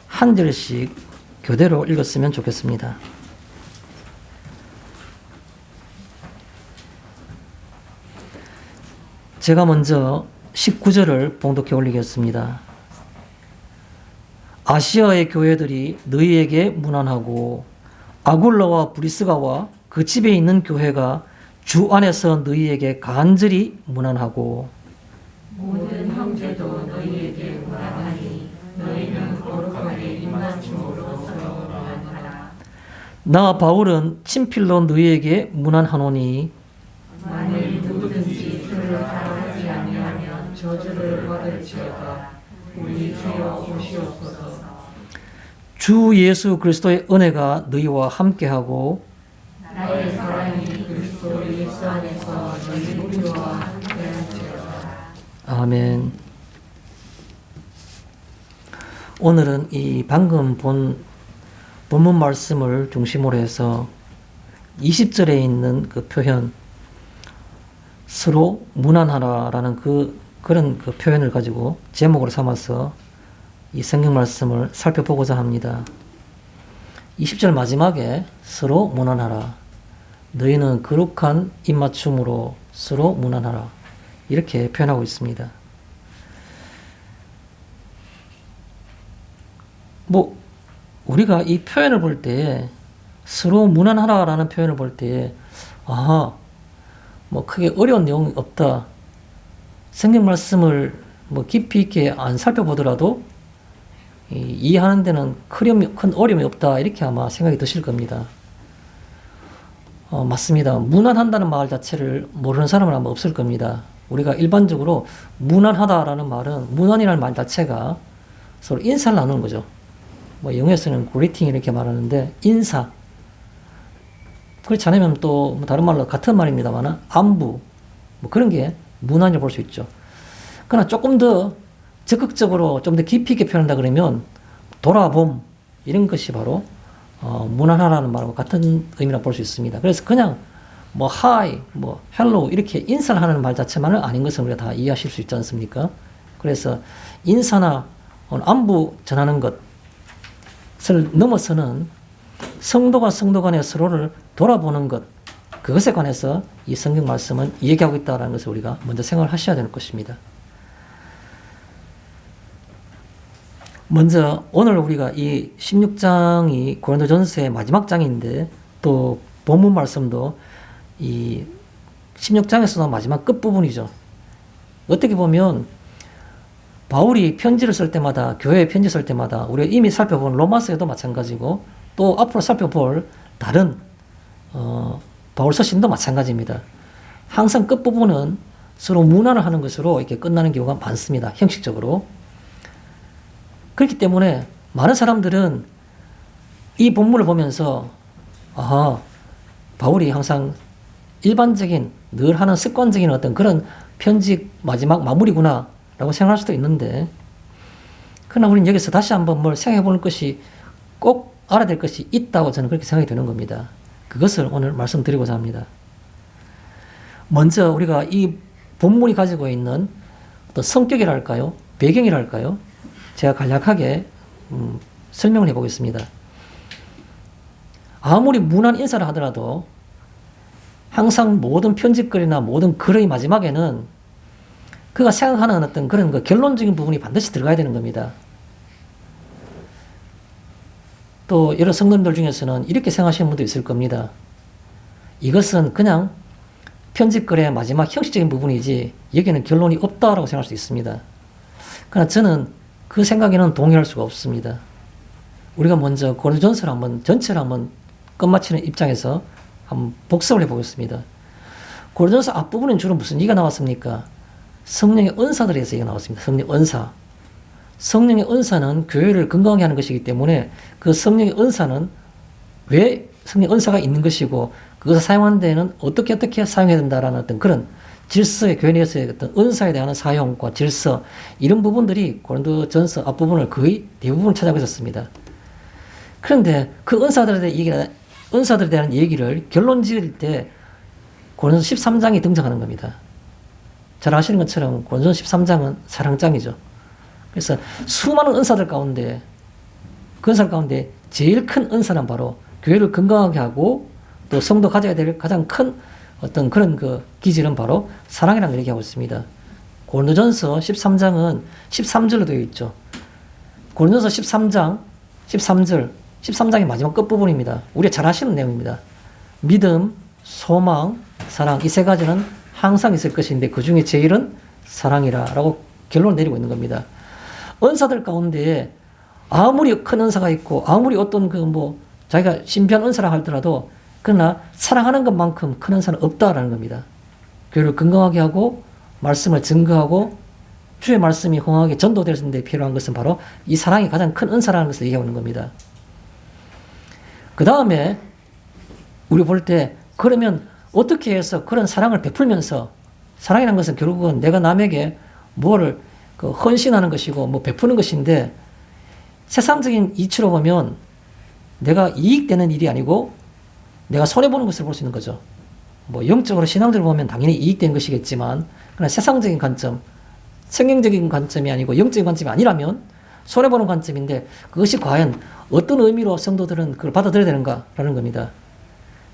한 절씩 교대로 읽었으면 좋겠습니다. 제가 먼저 19절을 봉독해 올리겠습니다. 아시아의 교회들이 너희에게 문안하고 아굴라와 브리스가와 그 집에 있는 교회가 주 안에서 너희에게 간절히 문안하고 모든 형제도 너희에게 문안하니 너희는 거룩하게 입맞춤으로 서로 문안하라. 나 바울은 친필로 너희에게 문안하노니 만일 누구든지 주를 사랑하지 아니하면 저주를 받을지어다. 우리 주여 오시옵소서. 주 예수 그리스도의 은혜가 너희와 함께하고 나의 사랑이 그리스도 예수 안에서 너희 모두와 함께할지어다. 아멘. 오늘은 이 방금 본 본문 말씀을 중심으로 해서 20절에 있는 그 표현 서로 문안하라라는 그런 표현을 가지고 제목으로 삼아서 이 성경 말씀을 살펴보고자 합니다. 20절 마지막에 서로 문안하라. 너희는 거룩한 입맞춤으로 서로 문안하라. 이렇게 표현하고 있습니다. 우리가 이 표현을 볼 때, 서로 문안하라라는 표현을 볼 때, 크게 어려운 내용이 없다. 성경 말씀을 깊이 있게 안 살펴보더라도 이해하는 데는 큰 어려움이 없다. 이렇게 아마 생각이 드실 겁니다. 맞습니다. 문안한다는 말 자체를 모르는 사람은 아마 없을 겁니다. 우리가 일반적으로 문안하다라는 말은, 문안이라는 말 자체가 서로 인사를 나누는 거죠. 영어에서는 greeting 이렇게 말하는데, 인사. 그렇지 않으면 또 다른 말로 같은 말입니다만, 안부. 그런 게 문안이라고 볼 수 있죠. 그러나 조금 더 적극적으로 좀 더 깊이 있게 표현한다 그러면, 돌아봄. 이런 것이 바로, 문안하라는 말과 같은 의미라고 볼 수 있습니다. 그래서 그냥, hi, hello, 이렇게 인사를 하는 말 자체만은 아닌 것을 우리가 다 이해하실 수 있지 않습니까? 그래서 인사나 안부 전하는 것을 넘어서는 성도가 성도 간에 서로를 돌아보는 것, 그것에 관해서 이 성경 말씀은 얘기하고 있다는 것을 우리가 먼저 생각을 하셔야 되는 것입니다. 먼저 오늘 우리가 이 16장이 고린도전서의 마지막 장인데, 또 본문 말씀도 이 16장에서도 마지막 끝부분이죠. 어떻게 보면 바울이 편지를 쓸 때마다, 교회에 편지 쓸 때마다 우리가 이미 살펴본 로마서에도 마찬가지고, 또 앞으로 살펴볼 다른 바울 서신도 마찬가지입니다. 항상 끝부분은 서로 문안을 하는 것으로 이렇게 끝나는 경우가 많습니다. 형식적으로. 그렇기 때문에 많은 사람들은 이 본문을 보면서 바울이 항상 일반적인, 늘 하는 습관적인 어떤 그런 편지 마지막 마무리구나 라고 생각할 수도 있는데, 그러나 우리는 여기서 다시 한번 뭘 생각해 보는 것이, 꼭 알아야 될 것이 있다고 저는 그렇게 생각이 드는 겁니다. 그것을 오늘 말씀드리고자 합니다. 먼저 우리가 이 본문이 가지고 있는 어떤 성격이랄까요? 배경이랄까요? 제가 간략하게 설명을 해보겠습니다. 아무리 문안 인사를 하더라도 항상 모든 편집글이나 모든 글의 마지막에는 그가 생각하는 어떤 그런 결론적인 부분이 반드시 들어가야 되는 겁니다. 또 여러 성도님들 중에서는 이렇게 생각하시는 분도 있을 겁니다. 이것은 그냥 편집글의 마지막 형식적인 부분이지 여기는 결론이 없다라고 생각할 수 있습니다. 그러나 저는 그 생각에는 동의할 수가 없습니다. 우리가 먼저 고린도전서를 전체를 한번 끝마치는 입장에서 한번 복습을 해보겠습니다. 고린도전서 앞부분은 주로 무슨 얘기가 나왔습니까? 성령의 은사들에 대해서 얘기가 나왔습니다. 성령 은사. 성령의 은사는 교회를 건강하게 하는 것이기 때문에, 그 성령의 은사는 왜 성령 은사가 있는 것이고, 그것을 사용하는 데에는 어떻게 사용해야 된다라는 어떤 그런 질서의, 교회 내에서의 어떤 은사에 대한 사용과 질서, 이런 부분들이 고린도전서 앞부분을 거의 대부분 찾아가고 있었습니다. 그런데 그 은사들에 대한 얘기를 결론 지을 때 고린도서 13장이 등장하는 겁니다. 잘 아시는 것처럼 고린도서 13장은 사랑장이죠. 그래서 수많은 은사들 가운데 그 은사 가운데 제일 큰 은사는 바로 교회를 건강하게 하고 또 성도 가져야 될 가장 큰 어떤 그런 그 기질은 바로 사랑이라는 걸 얘기하고 있습니다. 고린도전서 13장은 13절로 되어 있죠. 고린도전서 13장 13절 13장의 마지막 끝부분입니다. 우리가 잘 아시는 내용입니다. 믿음, 소망, 사랑 이 세 가지는 항상 있을 것인데 그 중에 제일은 사랑이라 라고 결론을 내리고 있는 겁니다. 은사들 가운데 아무리 큰 은사가 있고 아무리 어떤 그 뭐 자기가 신비한 은사라 할더라도 그러나 사랑하는 것만큼 큰 은사는 없다라는 겁니다. 교회를 건강하게 하고 말씀을 증거하고 주의 말씀이 흥하게 전도되는 데 필요한 것은 바로 이 사랑이 가장 큰 은사라는 것을 얘기하고 있는 겁니다. 그 다음에 우리 볼 때 그러면 어떻게 해서 그런 사랑을 베풀면서 사랑이라는 것은 결국은 내가 남에게 뭐를 그 헌신하는 것이고 뭐 베푸는 것인데 세상적인 이치로 보면 내가 이익되는 일이 아니고 내가 손해보는 것을 볼 수 있는 거죠. 뭐 영적으로 신앙적으로 보면 당연히 이익된 것이겠지만 그러나 세상적인 관점, 성경적인 관점이 아니고 영적인 관점이 아니라면 손해보는 관점인데 그것이 과연 어떤 의미로 성도들은 그걸 받아들여야 되는가라는 겁니다.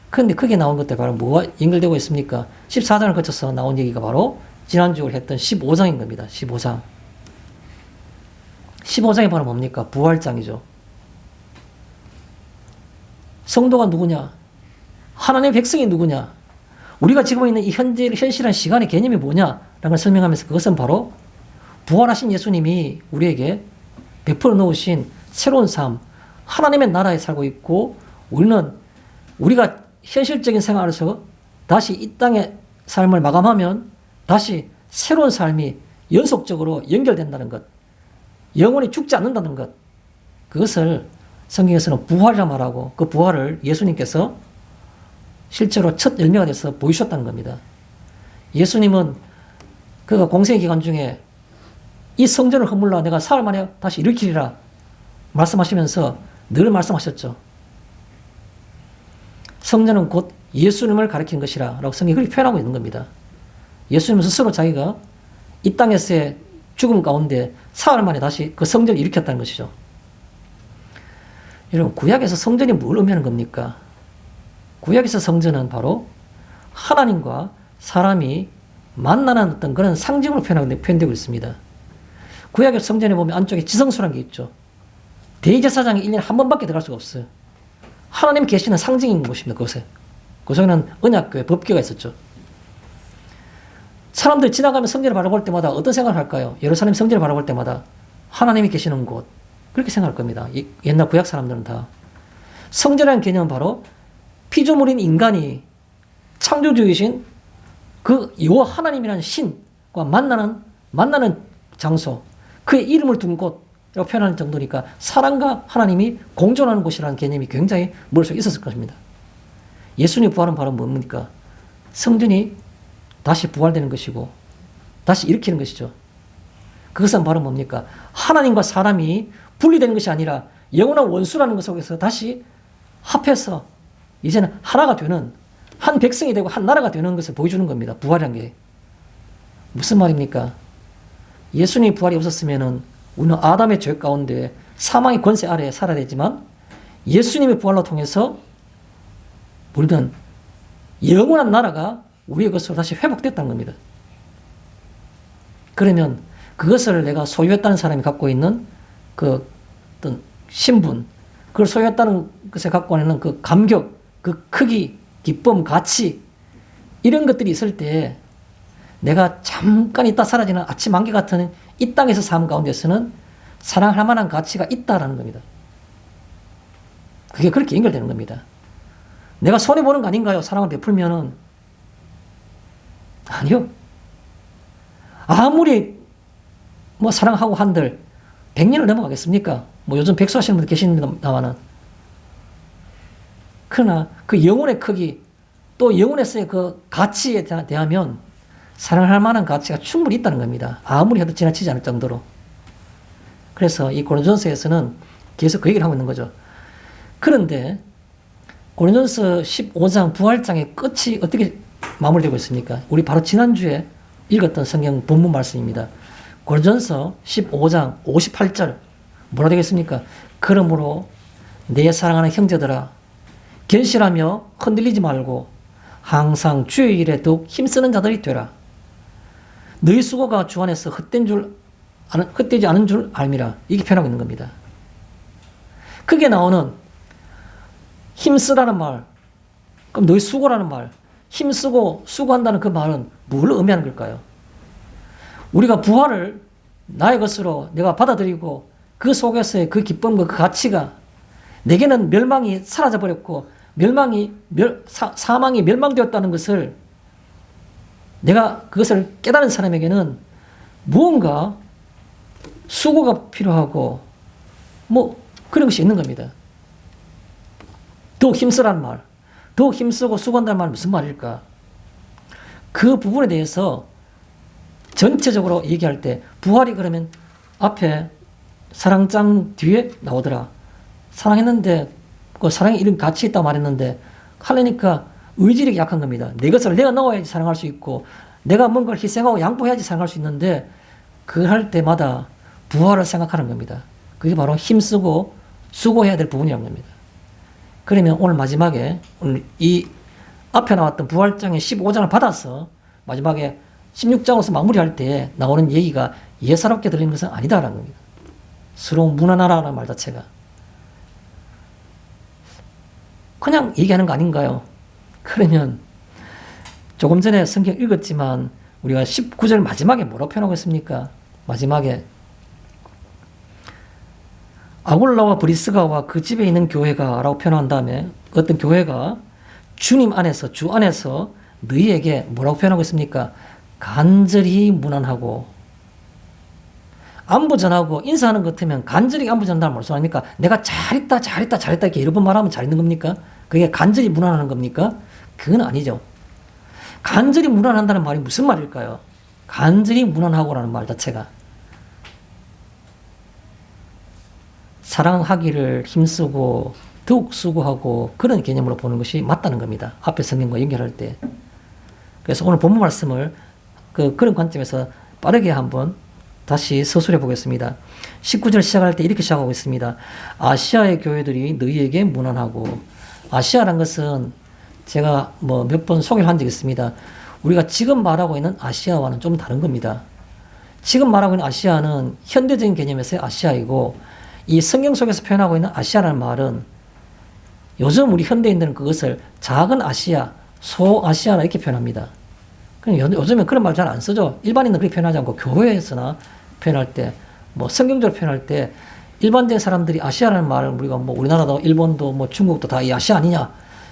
그런데 크게 나온 것들 바로 뭐가 연결되고 있습니까? 14장을 거쳐서 나온 얘기가 바로 지난주에 했던 15장인 겁니다. 15장. 15장이 바로 뭡니까? 부활장이죠. 성도가 누구냐? 하나님의 백성이 누구냐? 우리가 지금 있는 이 현실한 시간의 개념이 뭐냐라는 걸 설명하면서 그것은 바로 부활하신 예수님이 우리에게 베풀어 놓으신 새로운 삶, 하나님의 나라에 살고 있고 우리는 우리가 현실적인 생활에서 다시 이 땅의 삶을 마감하면 다시 새로운 삶이 연속적으로 연결된다는 것, 영원히 죽지 않는다는 것, 그것을 성경에서는 부활이라 말하고 그 부활을 예수님께서 실제로 첫 열매가 돼서 보이셨다는 겁니다. 예수님은 그가 공생의 기간 중에 이 성전을 허물라 내가 사흘 만에 다시 일으키리라 말씀하시면서 늘 말씀하셨죠. 성전은 곧 예수님을 가리키는 것이라 라고 성경이 그렇게 표현하고 있는 겁니다. 예수님 스스로 자기가 이 땅에서의 죽음 가운데 사흘 만에 다시 그 성전을 일으켰다는 것이죠. 여러분, 구약에서 성전이 뭘 의미하는 겁니까? 구약에서 성전은 바로 하나님과 사람이 만나는 어떤 그런 상징으로 표현되고 있습니다. 구약의 성전에 보면 안쪽에 지성소라는 게 있죠. 대제사장이 1년에 한 번밖에 들어갈 수가 없어요. 하나님 계시는 상징인 곳입니다. 그곳에. 그 속에는 언약궤, 법궤가 있었죠. 사람들이 지나가면 성전을 바라볼 때마다 어떤 생각을 할까요? 예루살렘 성전을 바라볼 때마다 하나님이 계시는 곳. 그렇게 생각할 겁니다. 옛날 구약 사람들은 다. 성전이라는 개념은 바로 피조물인 인간이 창조주이신 그 여호와 하나님이라는 신과 만나는 장소, 그의 이름을 둔 곳이라고 표현하는 정도니까 사람과 하나님이 공존하는 곳이라는 개념이 굉장히 머릿속에 있었을 것입니다. 예수님 부활은 바로 뭡니까? 성전이 다시 부활되는 것이고 다시 일으키는 것이죠. 그것은 바로 뭡니까? 하나님과 사람이 분리되는 것이 아니라 영원한 원수라는 것 속에서 다시 합해서 이제는 하나가 되는 한 백성이 되고 한 나라가 되는 것을 보여주는 겁니다. 부활이라는 게. 무슨 말입니까? 예수님이 부활이 없었으면 우리는 아담의 죄 가운데 사망의 권세 아래에 살아야 되지만 예수님의 부활로 통해서 우리는 영원한 나라가 우리의 것으로 다시 회복됐다는 겁니다. 그러면 그것을 내가 소유했다는 사람이 갖고 있는 그 어떤 신분, 그걸 소유했다는 것에 갖고 있는 그 감격, 그 크기, 기쁨, 가치, 이런 것들이 있을 때 내가 잠깐 있다 사라지는 아침 안개 같은 이 땅에서 삶 가운데서는 사랑할 만한 가치가 있다라는 겁니다. 그게 그렇게 연결되는 겁니다. 내가 손해보는 거 아닌가요? 사랑을 베풀면은. 아니요. 아무리 뭐 사랑하고 한들 100년을 넘어가겠습니까? 뭐 요즘 백수하시는 분들 계십니다만은. 그러나 그 영혼의 크기, 또 영혼에서의 그 가치에 대하면 사랑할 만한 가치가 충분히 있다는 겁니다. 아무리 해도 지나치지 않을 정도로. 그래서 이 고린도전서에서는 계속 그 얘기를 하고 있는 거죠. 그런데 고린도전서 15장 부활장의 끝이 어떻게 마무리되고 있습니까? 우리 바로 지난주에 읽었던 성경 본문 말씀입니다. 고린도전서 15장 58절 뭐라 되겠습니까? 그러므로 내 사랑하는 형제들아, 견실하며 흔들리지 말고 항상 주의 일에 더욱 힘쓰는 자들이 되라. 너희 수고가 주 안에서 헛되지 않은 줄 알미라. 이렇게 표현하고 있는 겁니다. 크게 나오는 힘쓰라는 말, 그럼 너희 수고라는 말, 힘쓰고 수고한다는 그 말은 뭘 의미하는 걸까요? 우리가 부활을 나의 것으로 내가 받아들이고 그 속에서의 그 기쁨과 그 가치가 내게는 멸망이 사라져버렸고 사망이 멸망되었다는 것을 내가 그것을 깨달은 사람에게는 무언가 수고가 필요하고 뭐 그런 것이 있는 겁니다. 더욱 힘쓰라는 말, 더욱 힘쓰고 수고한다는 말은 무슨 말일까? 그 부분에 대해서 전체적으로 얘기할 때 부활이 그러면 앞에 사랑장 뒤에 나오더라. 사랑했는데 그 사랑에 이런 가치 있다고 말했는데 하려니까 의지력이 약한 겁니다. 내 것을 내가 넣어야지 사랑할 수 있고 내가 뭔가를 희생하고 양보해야지 사랑할 수 있는데 그걸 할 때마다 부활을 생각하는 겁니다. 그게 바로 힘쓰고 수고해야 될 부분이라는 겁니다. 그러면 오늘 마지막에 오늘 이 앞에 나왔던 부활장의 15장을 받아서 마지막에 16장으로서 마무리할 때 나오는 얘기가 예사롭게 들리는 것은 아니다라는 겁니다. 서로 무난하라는 말 자체가 그냥 얘기하는 거 아닌가요? 그러면 조금 전에 성경 읽었지만 우리가 19절 마지막에 뭐라고 표현하고 있습니까? 마지막에 아굴라와 브리스가와 그 집에 있는 교회가 라고 표현한 다음에 어떤 교회가 주님 안에서 주 안에서 너희에게 뭐라고 표현하고 있습니까? 간절히 무난하고 안부 전하고 인사하는 것 같으면 간절히 안부 전한다는 말씀 아닙니까? 내가 잘했다 이렇게 여러 번 말하면 잘 있는 겁니까? 그게 간절히 무난하는 겁니까? 그건 아니죠. 간절히 무난한다는 말이 무슨 말일까요? 간절히 무난하고라는 말 자체가 사랑하기를 힘쓰고 더욱 수고하고 그런 개념으로 보는 것이 맞다는 겁니다. 앞에 성경과 연결할 때. 그래서 오늘 본문 말씀을 그런 관점에서 빠르게 한번 다시 서술해 보겠습니다. 19절 시작할 때 이렇게 시작하고 있습니다. 아시아의 교회들이 너희에게 무난하고 아시아란 것은 제가 뭐 몇 번 소개를 한 적이 있습니다. 우리가 지금 말하고 있는 아시아와는 좀 다른 겁니다. 지금 말하고 있는 아시아는 현대적인 개념에서의 아시아이고 이 성경 속에서 표현하고 있는 아시아라는 말은 요즘 우리 현대인들은 그것을 작은 아시아, 소아시아라 이렇게 표현합니다. 요즘에 그런 말 잘 안 쓰죠. 일반인은 그렇게 표현하지 않고 교회에서나 표현할 때, 뭐 성경적으로 표현할 때 일반적인 사람들이 아시아라는 말을 우리가 뭐 우리나라도 일본도 뭐 중국도 다 이 아시아 아니냐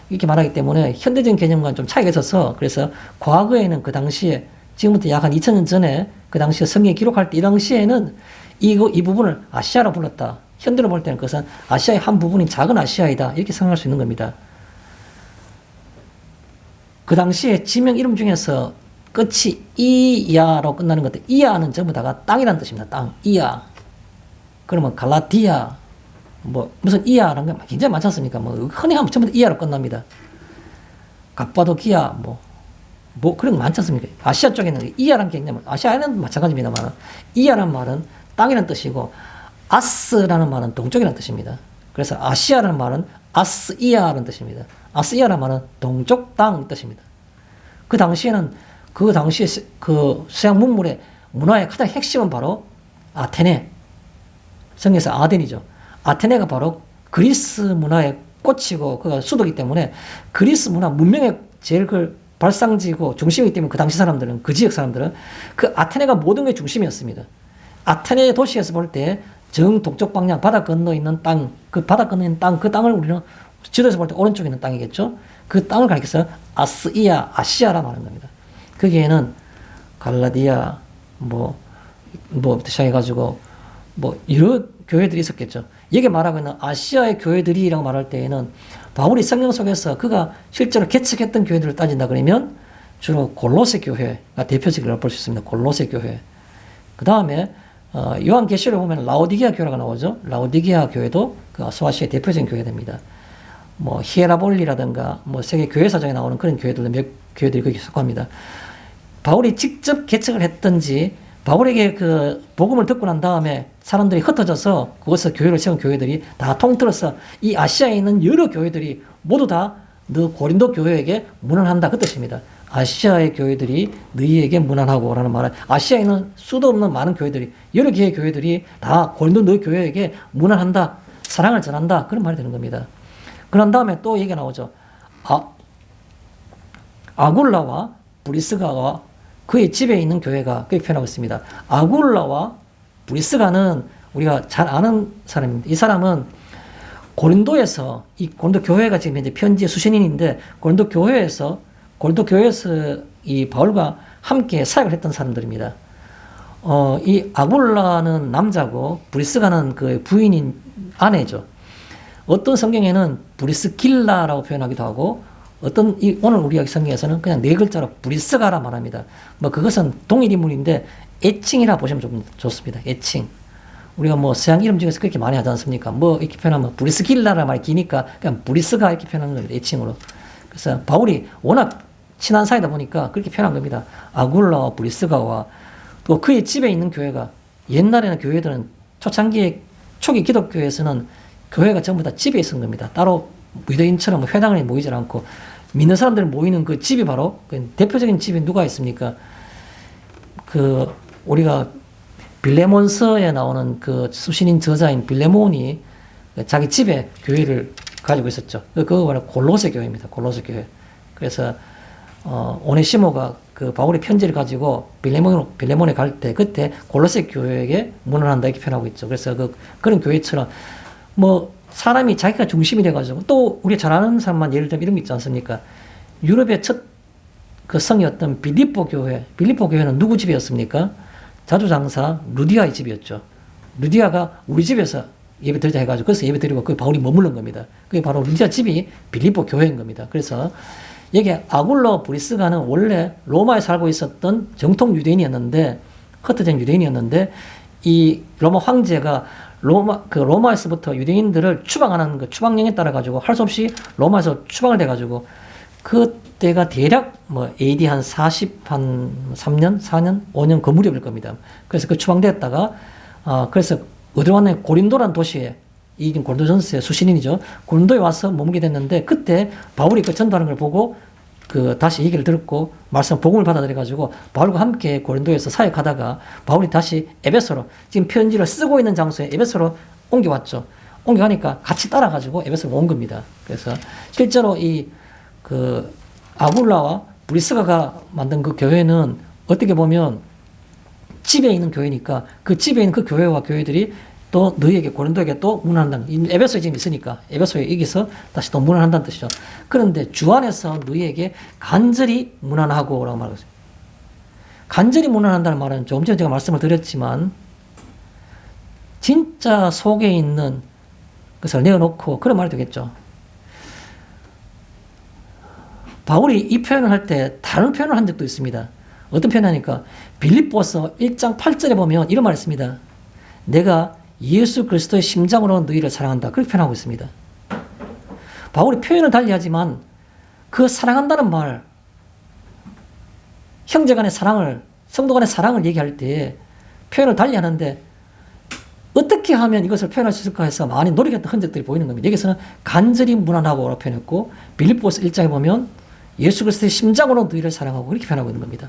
이렇게 말하기 때문에 현대적인 개념과는 좀 차이가 있어서 그래서 과거에는 그 당시에 지금부터 약 한 2000년 전에 그 당시에 성경에 기록할 때 이 당시에는 이 부분을 아시아라 불렀다. 현대로 볼 때는 그것은 아시아의 한 부분인 작은 아시아이다. 이렇게 생각할 수 있는 겁니다. 그 당시에 지명 이름 중에서 끝이 이야로 끝나는 것들, 이야는 전부 다가 땅이라는 뜻입니다. 땅, 이야. 그러면 갈라디아, 뭐 무슨 이야라는 게 굉장히 많지 않습니까? 뭐 흔히 하면 전부 다 이야로 끝납니다. 갑바도기아, 뭐 그런 거 많지 않습니까? 아시아 쪽에는 이야라는 개념은 아시아에는 마찬가지입니다만 이야라는 말은 땅이라는 뜻이고 아스라는 말은 동쪽이라는 뜻입니다. 그래서 아시아라는 말은 아스이아라는 뜻입니다. 아스이아라는 말은 동쪽 땅 뜻입니다. 그 당시에 그 서양 문물의 문화의 가장 핵심은 바로 아테네. 성경에서 아덴이죠. 아테네가 바로 그리스 문화의 꽃이고 그가 수도이기 때문에 그리스 문화 문명의 제일 그 발상지고 중심이기 때문에 그 당시 사람들은 그 지역 사람들은 그 아테네가 모든 게 중심이었습니다. 아테네 도시에서 볼 때 정 동쪽 방향 바다 건너 있는 땅, 그 바다 건너 있는 땅, 그 땅을 우리는 지도에서 볼 때 오른쪽에 있는 땅이겠죠. 그 땅을 가리켜서 아스이아, 아시아라 말하는 겁니다. 거기에는 갈라디아, 뭐부터 시작해가지고 여러 교회들이 있었겠죠. 여기 말하고 있는 아시아의 교회들이라고 말할 때에는 바울이 성경 속에서 그가 실제로 개척했던 교회들을 따진다 그러면 주로 골로새 교회가 대표적이라고 볼 수 있습니다. 골로새 교회. 그 다음에 요한계시록에 보면 라오디게아 교회가 나오죠. 라오디게아 교회도 그 소아시아의 대표적인 교회됩니다. 뭐 히에라볼리라든가 뭐 세계 교회사전에 나오는 그런 교회들도 몇 교회들이 거기 속합니다. 바울이 직접 개척을 했든지 바울에게 그 복음을 듣고 난 다음에 사람들이 흩어져서 그곳에서 교회를 세운 교회들이 다 통틀어서 이 아시아에 있는 여러 교회들이 모두 다 너 고린도 교회에게 문안한다 그 뜻입니다. 아시아의 교회들이 너희에게 문안하고 라는 말은 아시아에 있는 수도 없는 많은 교회들이 여러 개의 교회들이 다 고린도 너희 교회에게 문안한다. 사랑을 전한다. 그런 말이 되는 겁니다. 그런 다음에 또 얘기가 나오죠. 아굴라와 브리스가와 그의 집에 있는 교회가 그렇게 표현하고 있습니다. 아굴라와 브리스가는 우리가 잘 아는 사람입니다. 이 사람은 고린도에서 이 고린도 교회가 지금 현재 편지의 수신인인데 고린도 교회에서 이 바울과 함께 사역을 했던 사람들입니다. 이 아굴라는 남자고 브리스가는 그 부인인 아내죠. 어떤 성경에는 브리스길라라고 표현하기도 하고 오늘 우리 여기 성경에서는 그냥 네 글자로 브리스가라 말합니다. 뭐 그것은 동일 인물인데 애칭이라 보시면 좀 좋습니다. 애칭. 우리가 뭐 서양 이름 중에서 그렇게 많이 하지 않습니까? 뭐 이렇게 표현하면 브리스길라라 말이 기니까 그냥 브리스가 이렇게 표현하는 겁니다. 애칭으로. 그래서 바울이 워낙 친한 사이다 보니까 그렇게 표현한 겁니다. 아굴라와 브리스가와 또 그의 집에 있는 교회가 옛날에는 교회들은 초기 기독교에서는 교회가 전부 다 집에 있었던 겁니다. 따로 유대인처럼 회당에 모이질 않고 믿는 사람들 모이는 그 집이 바로 그 대표적인 집이 누가 있습니까? 그 우리가 빌레몬서에 나오는 그 수신인 저자인 빌레몬이 자기 집에 교회를 가지고 있었죠. 그거 바로 골로새 교회입니다. 골로새 교회. 그래서 오네시모가 그 바울의 편지를 가지고 빌레몬에 갈 때 그때 골로새 교회에게 문안한다 이렇게 표현하고 있죠. 그래서 그런 교회처럼 뭐 사람이 자기가 중심이 돼가지고 또 우리가 잘 아는 사람만 예를 들면 이런 게 있지 않습니까? 유럽의 첫 그 성이었던 빌립보 교회는 누구 집이었습니까? 자주장사 루디아의 집이었죠. 루디아가 우리 집에서 예배 드리자 해가지고 그래서 예배 드리고 그 바울이 머무른 겁니다. 그게 바로 루디아 집이 빌립보 교회인 겁니다. 그래서 여기 아굴라 브리스가는 원래 로마에 살고 있었던 정통 유대인이었는데 흩어진 유대인이었는데 이 로마 황제가 로마에서부터 유대인들을 추방하는 그 추방령에 따라 가지고 할 수 없이 로마에서 추방을 돼 가지고 그때가 대략 뭐 AD 한 3년, 4년, 5년 그 무렵일 겁니다. 그래서 그 추방됐다가 그래서 어디로 왔냐 고린도란 도시에 이긴 고린도전서의 수신인이죠. 고린도에 와서 머무게 됐는데 그때 바울이 그 전도하는 걸 보고 다시 얘기를 들었고 말씀 복음을 받아들여 가지고 바울과 함께 고린도에서 사역하다가 바울이 다시 에베소로 지금 편지를 쓰고 있는 장소에 에베소로 옮겨왔죠. 옮겨가니까 같이 따라 가지고 에베소로 온 겁니다. 그래서 실제로 그 아굴라와 브리스가가 만든 그 교회는 어떻게 보면 집에 있는 교회니까 그 집에 있는 그 교회와 교회들이 또 너희에게 고린도에게 또 문안한다는 에베소에 지금 있으니까 에베소에 여기서 다시 또 문안한다는 뜻이죠. 그런데 주 안에서 너희에게 간절히 문안하고 라고 말하고 있어요. 간절히 문안한다는 말은 조금 전에 제가 말씀을 드렸지만 진짜 속에 있는 것을 내어놓고 그런 말이 되겠죠. 바울이 이 표현을 할 때 다른 표현을 한 적도 있습니다. 어떤 표현하니까 빌립보서 1장 8절에 보면 이런 말을 했습니다. 내가 예수 그리스도의 심장으로 너희를 사랑한다. 그렇게 표현하고 있습니다. 바울이 표현을 달리하지만 그 사랑한다는 말, 형제 간의 사랑을, 성도 간의 사랑을 얘기할 때 표현을 달리하는데 어떻게 하면 이것을 표현할 수 있을까 해서 많이 노력했던 흔적들이 보이는 겁니다. 여기서는 간절히 문안하고 표현했고 빌립보서 1장에 보면 예수 그리스도의 심장으로 너희를 사랑하고 그렇게 표현하고 있는 겁니다.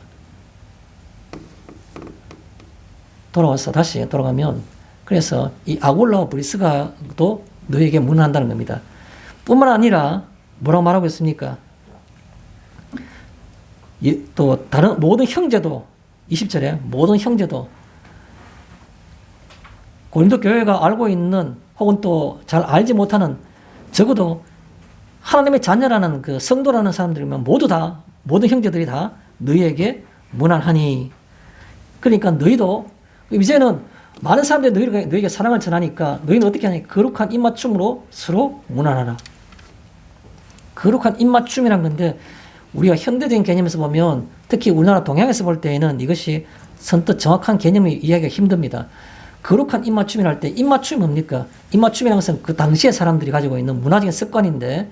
다시 돌아가면 그래서 이 아굴라와 브리스가도 너희에게 문안한다는 겁니다. 뿐만 아니라 뭐라고 말하고 있습니까? 또 다른 모든 형제도 20절에 모든 형제도 고린도 교회가 알고 있는 혹은 또 잘 알지 못하는 적어도 하나님의 자녀라는 그 성도라는 사람들이면 모든 형제들이 다 너희에게 문안하니. 그러니까 너희도 이제는 많은 사람들이 너희에게 사랑을 전하니까 너희는 어떻게 하냐. 거룩한 입맞춤으로 서로 문안하라. 거룩한 입맞춤이란 건데 우리가 현대적인 개념에서 보면 특히 우리나라 동양에서 볼 때에는 이것이 선뜻 정확한 개념을 이해하기가 힘듭니다. 거룩한 입맞춤이라 할 때 입맞춤이 뭡니까? 입맞춤이라는 것은 그 당시의 사람들이 가지고 있는 문화적인 습관인데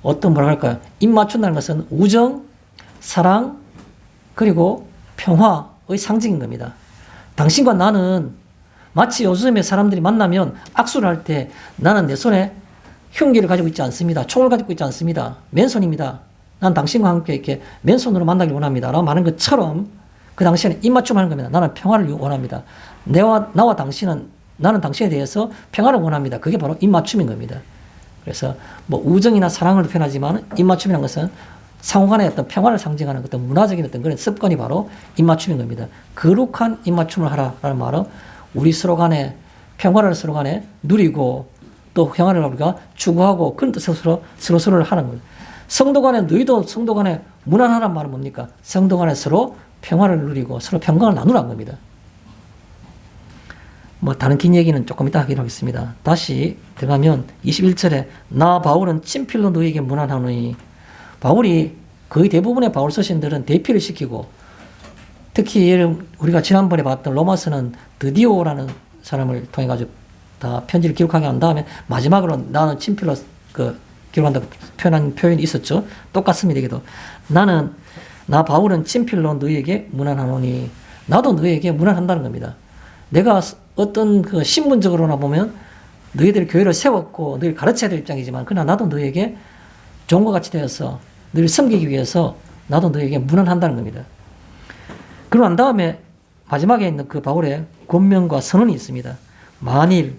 뭐라 할까요? 입맞춘다는 것은 우정, 사랑, 그리고 평화의 상징인 겁니다. 당신과 나는 마치 요즘에 사람들이 만나면 악수를 할 때 나는 내 손에 흉기를 가지고 있지 않습니다. 총을 가지고 있지 않습니다. 맨손입니다. 난 당신과 함께 이렇게 맨손으로 만나길 원합니다. 라고 말하는 것처럼 그 당시에는 입맞춤 하는 겁니다. 나는 평화를 원합니다. 나와 당신은, 나는 당신에 대해서 평화를 원합니다. 그게 바로 입맞춤인 겁니다. 그래서 뭐 우정이나 사랑을 표현하지만 입맞춤이라는 것은 상호간의 어떤 평화를 상징하는 어떤 문화적인 어떤 그런 습관이 바로 입맞춤인 겁니다. 거룩한 입맞춤을 하라라는 말은 우리 서로 간에 평화를 서로 간에 누리고 또 평화를 우리가 추구하고 그런 뜻으로 서로를 하는 거예요. 성도 간에 너희도 성도 간에 무난하란 말은 뭡니까? 성도 간에 서로 평화를 누리고 서로 평강을 나누라는 겁니다. 뭐 다른 긴 얘기는 조금 이따 하기로 하겠습니다. 다시 들어가면 21절에 나 바울은 친필로 너희에게 문안하노니, 바울이 거의 대부분의 바울 서신들은 대피를 시키고, 특히 우리가 지난번에 봤던 로마서는 드디오라는 사람을 통해 가지고 다 편지를 기록하게 한 다음에 마지막으로 나는 친필로 기록한다고 표현한 표현이 있었죠. 똑같습니다. 이게도 나 바울은 친필로 너희에게 문안하노니, 나도 너희에게 문안한다는 겁니다. 내가 어떤 그 신분적으로나 보면 너희들 교회를 세웠고 너희를 가르쳐야 될 입장이지만, 그러나 나도 너희에게 종과 같이 되어서 너희를 섬기기 위해서 나도 너희에게 문안한다는 겁니다. 그러고 난 다음에 마지막에 있는 그 바울의 권면과 선언이 있습니다. 만일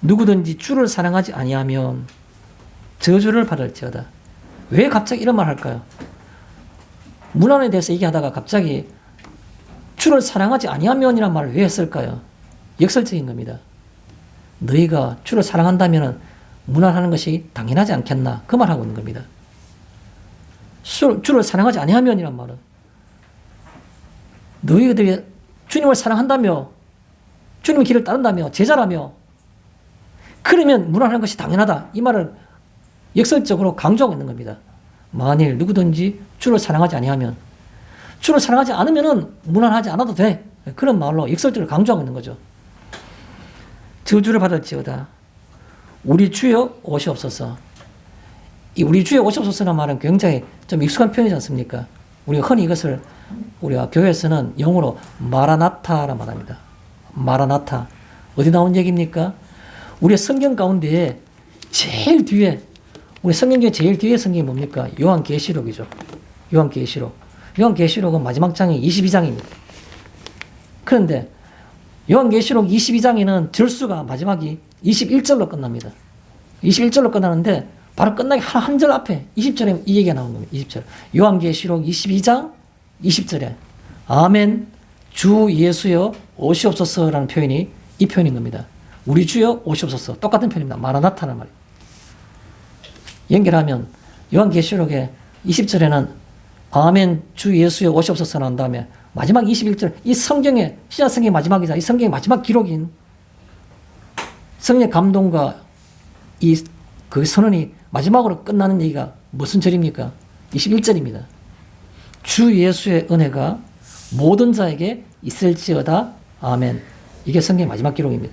누구든지 주를 사랑하지 아니하면 저주를 받을지어다. 왜 갑자기 이런 말 할까요? 문안에 대해서 얘기하다가 갑자기 주를 사랑하지 아니하면이라는 말을 왜 했을까요? 역설적인 겁니다. 너희가 주를 사랑한다면 문안하는 것이 당연하지 않겠나? 그 말하고 있는 겁니다. 주를 사랑하지 아니하면이란 말은 너희들이 주님을 사랑한다며, 주님의 길을 따른다며, 제자라며, 그러면 문안하는 것이 당연하다. 이 말을 역설적으로 강조하고 있는 겁니다. 만일 누구든지 주를 사랑하지 아니하면, 주를 사랑하지 않으면 문안하지 않아도 돼. 그런 말로 역설적으로 강조하고 있는 거죠. 저주를 받을지어다. 우리 주여 오시옵소서. 이 우리 주여 오시옵소서라는 말은 굉장히 좀 익숙한 표현이지 않습니까? 우리가 흔히 이것을 우리가 교회에서는 영어로 마라나타라 말합니다. 마라나타. 어디 나온 얘기입니까? 우리의 성경 가운데 제일 뒤에, 우리 성경 중에 제일 뒤에 성경이 뭡니까? 요한계시록이죠. 요한계시록. 요한계시록은 마지막 장이 22장입니다. 그런데 요한계시록 22장에는 절수가 마지막이 21절로 끝납니다. 21절로 끝나는데 바로 끝나기 한 절 앞에 20절에 이 얘기가 나온 겁니다. 20절. 요한계시록 22장 20절에 아멘 주 예수여 오시옵소서라는 표현이 이 표현인 겁니다. 우리 주여 오시옵소서. 똑같은 표현입니다. 마라나타는 말이에요. 연결하면 요한계시록의 20절에는 아멘 주 예수여 오시옵소서 난 다음에 마지막 21절, 이 성경의 신약성경의 마지막이자 이 성경의 마지막 기록인 성령의 감동과 그 선언이 마지막으로 끝나는 얘기가 무슨 절입니까? 21절입니다. 주 예수의 은혜가 모든 자에게 있을지어다. 아멘. 이게 성경의 마지막 기록입니다.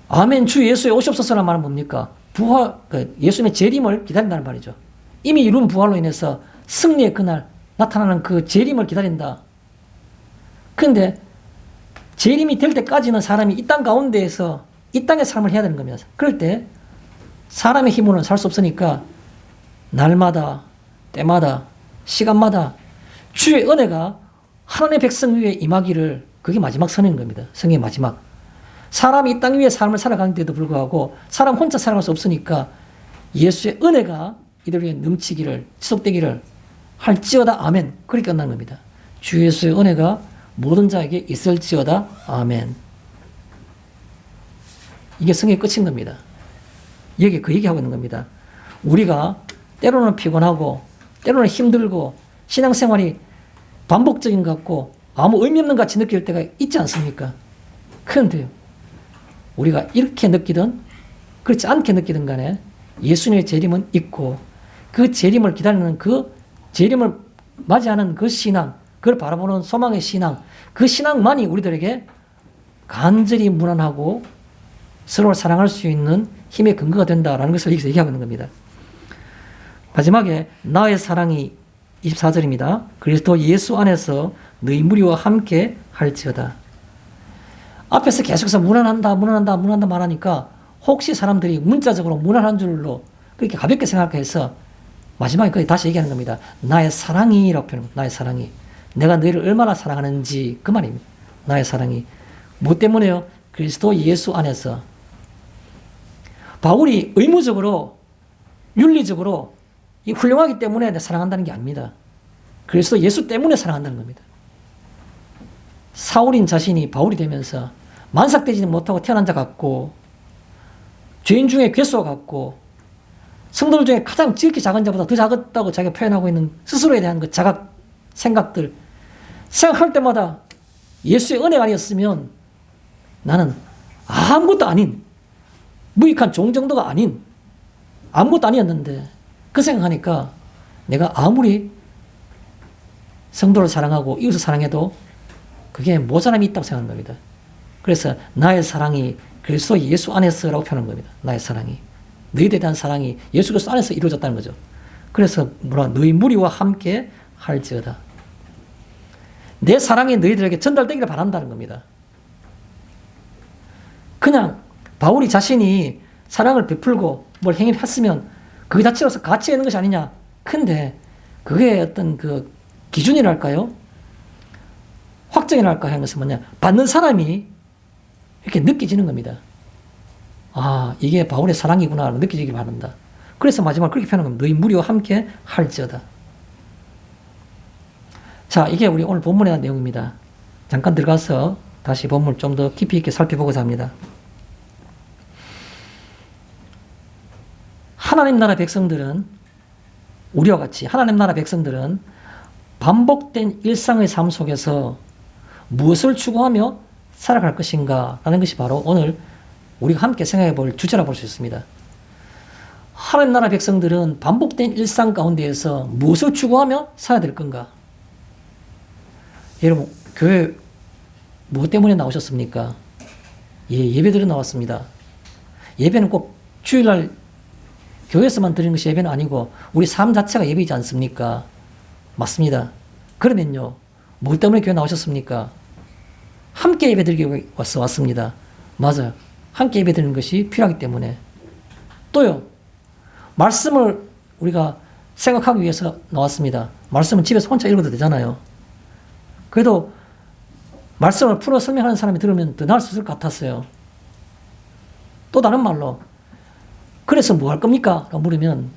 아멘 주 예수의 오시옵소서라는 말은 뭡니까? 예수님의 재림을 기다린다는 말이죠. 이미 이룬 부활로 인해서 승리의 그날 나타나는 그 재림을 기다린다. 그런데 재림이 될 때까지는 사람이 이 땅 가운데에서 이 땅의 삶을 해야 되는 겁니다. 그럴 때 사람의 힘으로는 살 수 없으니까 날마다, 때마다, 시간마다 주의 은혜가 하나님의 백성 위에 임하기를, 그게 마지막 선언인 겁니다. 성경의 마지막. 사람이 이 땅 위에 삶을 살아가는데도 불구하고 사람 혼자 살아갈 수 없으니까 예수의 은혜가 이들 위에 넘치기를, 지속되기를 할지어다. 아멘. 그렇게 끝난 겁니다. 주 예수의 은혜가 모든 자에게 있을지어다. 아멘. 이게 성경의 끝인 겁니다. 여기 그 얘기하고 있는 겁니다. 우리가 때로는 피곤하고 때로는 힘들고 신앙생활이 반복적인 것 같고 아무 의미 없는 것 같이 느낄 때가 있지 않습니까? 그런데 우리가 이렇게 느끼든 그렇지 않게 느끼든 간에 예수님의 재림은 있고, 그 재림을 기다리는, 그 재림을 맞이하는 그 신앙, 그걸 바라보는 소망의 신앙, 그 신앙만이 우리들에게 간절히 무난하고 서로를 사랑할 수 있는 힘의 근거가 된다라는 것을 여기서 얘기하고 있는 겁니다. 마지막에 나의 사랑이 24절입니다. 그리스도 예수 안에서 너희 무리와 함께 할지어다. 앞에서 계속해서 무난한다 말하니까 혹시 사람들이 문자적으로 무난한 줄로 그렇게 가볍게 생각해서 마지막에 거기 다시 얘기하는 겁니다. 나의 사랑이라고 표현합니다. 나의 사랑이. 내가 너희를 얼마나 사랑하는지 그 말입니다. 나의 사랑이. 뭐 때문에요? 그리스도 예수 안에서. 바울이 의무적으로 윤리적으로 이 훌륭하기 때문에 내가 사랑한다는 게 아닙니다. 그리스도 예수 때문에 사랑한다는 겁니다. 사울인 자신이 바울이 되면서 만삭되지는 못하고 태어난 자 같고 죄인 중에 괴수와 같고 성도들 중에 가장 지극히 작은 자보다 더 작았다고 자기가 표현하고 있는 스스로에 대한 그 자각 생각들 생각할 때마다 예수의 은혜가 아니었으면 나는 아무것도 아닌 무익한 종 정도가 아닌 아무것도 아니었는데 그 생각하니까 내가 아무리 성도를 사랑하고 이웃을 사랑해도 그게 모자람이 있다고 생각하는 겁니다. 그래서 나의 사랑이 그리스도 예수 안에서라고 표현한 겁니다. 나의 사랑이. 너희들에 대한 사랑이 예수 그리스도 안에서 이루어졌다는 거죠. 그래서 너희 무리와 함께 할지어다. 내 사랑이 너희들에게 전달되기를 바란다는 겁니다. 그냥 바울이 자신이 사랑을 베풀고 뭘 행했으면 그 자체로서 가치가 있는 것이 아니냐. 근데 그게 어떤 그 기준이랄까요? 확정이랄까 하는 것은 뭐냐. 받는 사람이 이렇게 느껴지는 겁니다. 아, 이게 바울의 사랑이구나 느껴지길 바란다. 그래서 마지막으로 그렇게 표현한 겁니다. 너희 무리와 함께 할지어다. 자, 이게 우리 오늘 본문에 대한 내용입니다. 잠깐 들어가서 다시 본문을 좀 더 깊이 있게 살펴보고자 합니다. 하나님 나라 백성들은 우리와 같이 하나님 나라 백성들은 반복된 일상의 삶 속에서 무엇을 추구하며 살아갈 것인가 라는 것이 바로 오늘 우리가 함께 생각해 볼 주제라고 볼 수 있습니다. 하나님 나라 백성들은 반복된 일상 가운데에서 무엇을 추구하며 살아야 될 건가? 여러분, 교회 무엇 때문에 나오셨습니까? 예배드려 나왔습니다. 예배는 꼭 주일날 교회에서만 드리는 것이 예배는 아니고 우리 삶 자체가 예배이지 않습니까? 맞습니다. 그러면요, 무엇 때문에 교회 나오셨습니까? 함께 예배드리기 위해서 왔습니다. 맞아요. 함께 예배드리는 것이 필요하기 때문에. 또요, 말씀을 우리가 생각하기 위해서 나왔습니다. 말씀은 집에서 혼자 읽어도 되잖아요. 그래도 말씀을 풀어 설명하는 사람이 들으면 더 나을 수 있을 것 같았어요. 또 다른 말로, 그래서 뭐 할 겁니까? 라고 물으면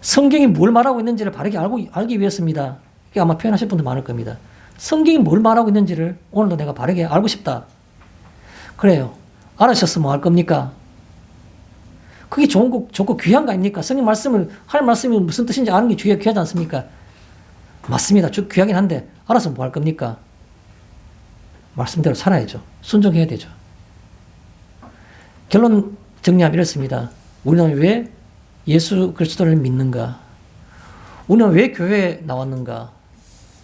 성경이 뭘 말하고 있는지를 바르게 알기 위해서입니다. 이게 아마 표현하실 분들 많을 겁니다. 성경이 뭘 말하고 있는지를 오늘도 내가 바르게 알고 싶다. 그래요. 알아셨으면 뭐 할 겁니까? 그게 좋고 귀한 거 아닙니까? 성경 말씀을, 할 말씀이 무슨 뜻인지 아는 게 귀하지 않습니까? 맞습니다. 귀하긴 한데, 알아서 뭐 할 겁니까? 말씀대로 살아야죠. 순종해야 되죠. 결론 정리하면 이렇습니다. 우리는 왜 예수 그리스도를 믿는가? 우리는 왜 교회에 나왔는가?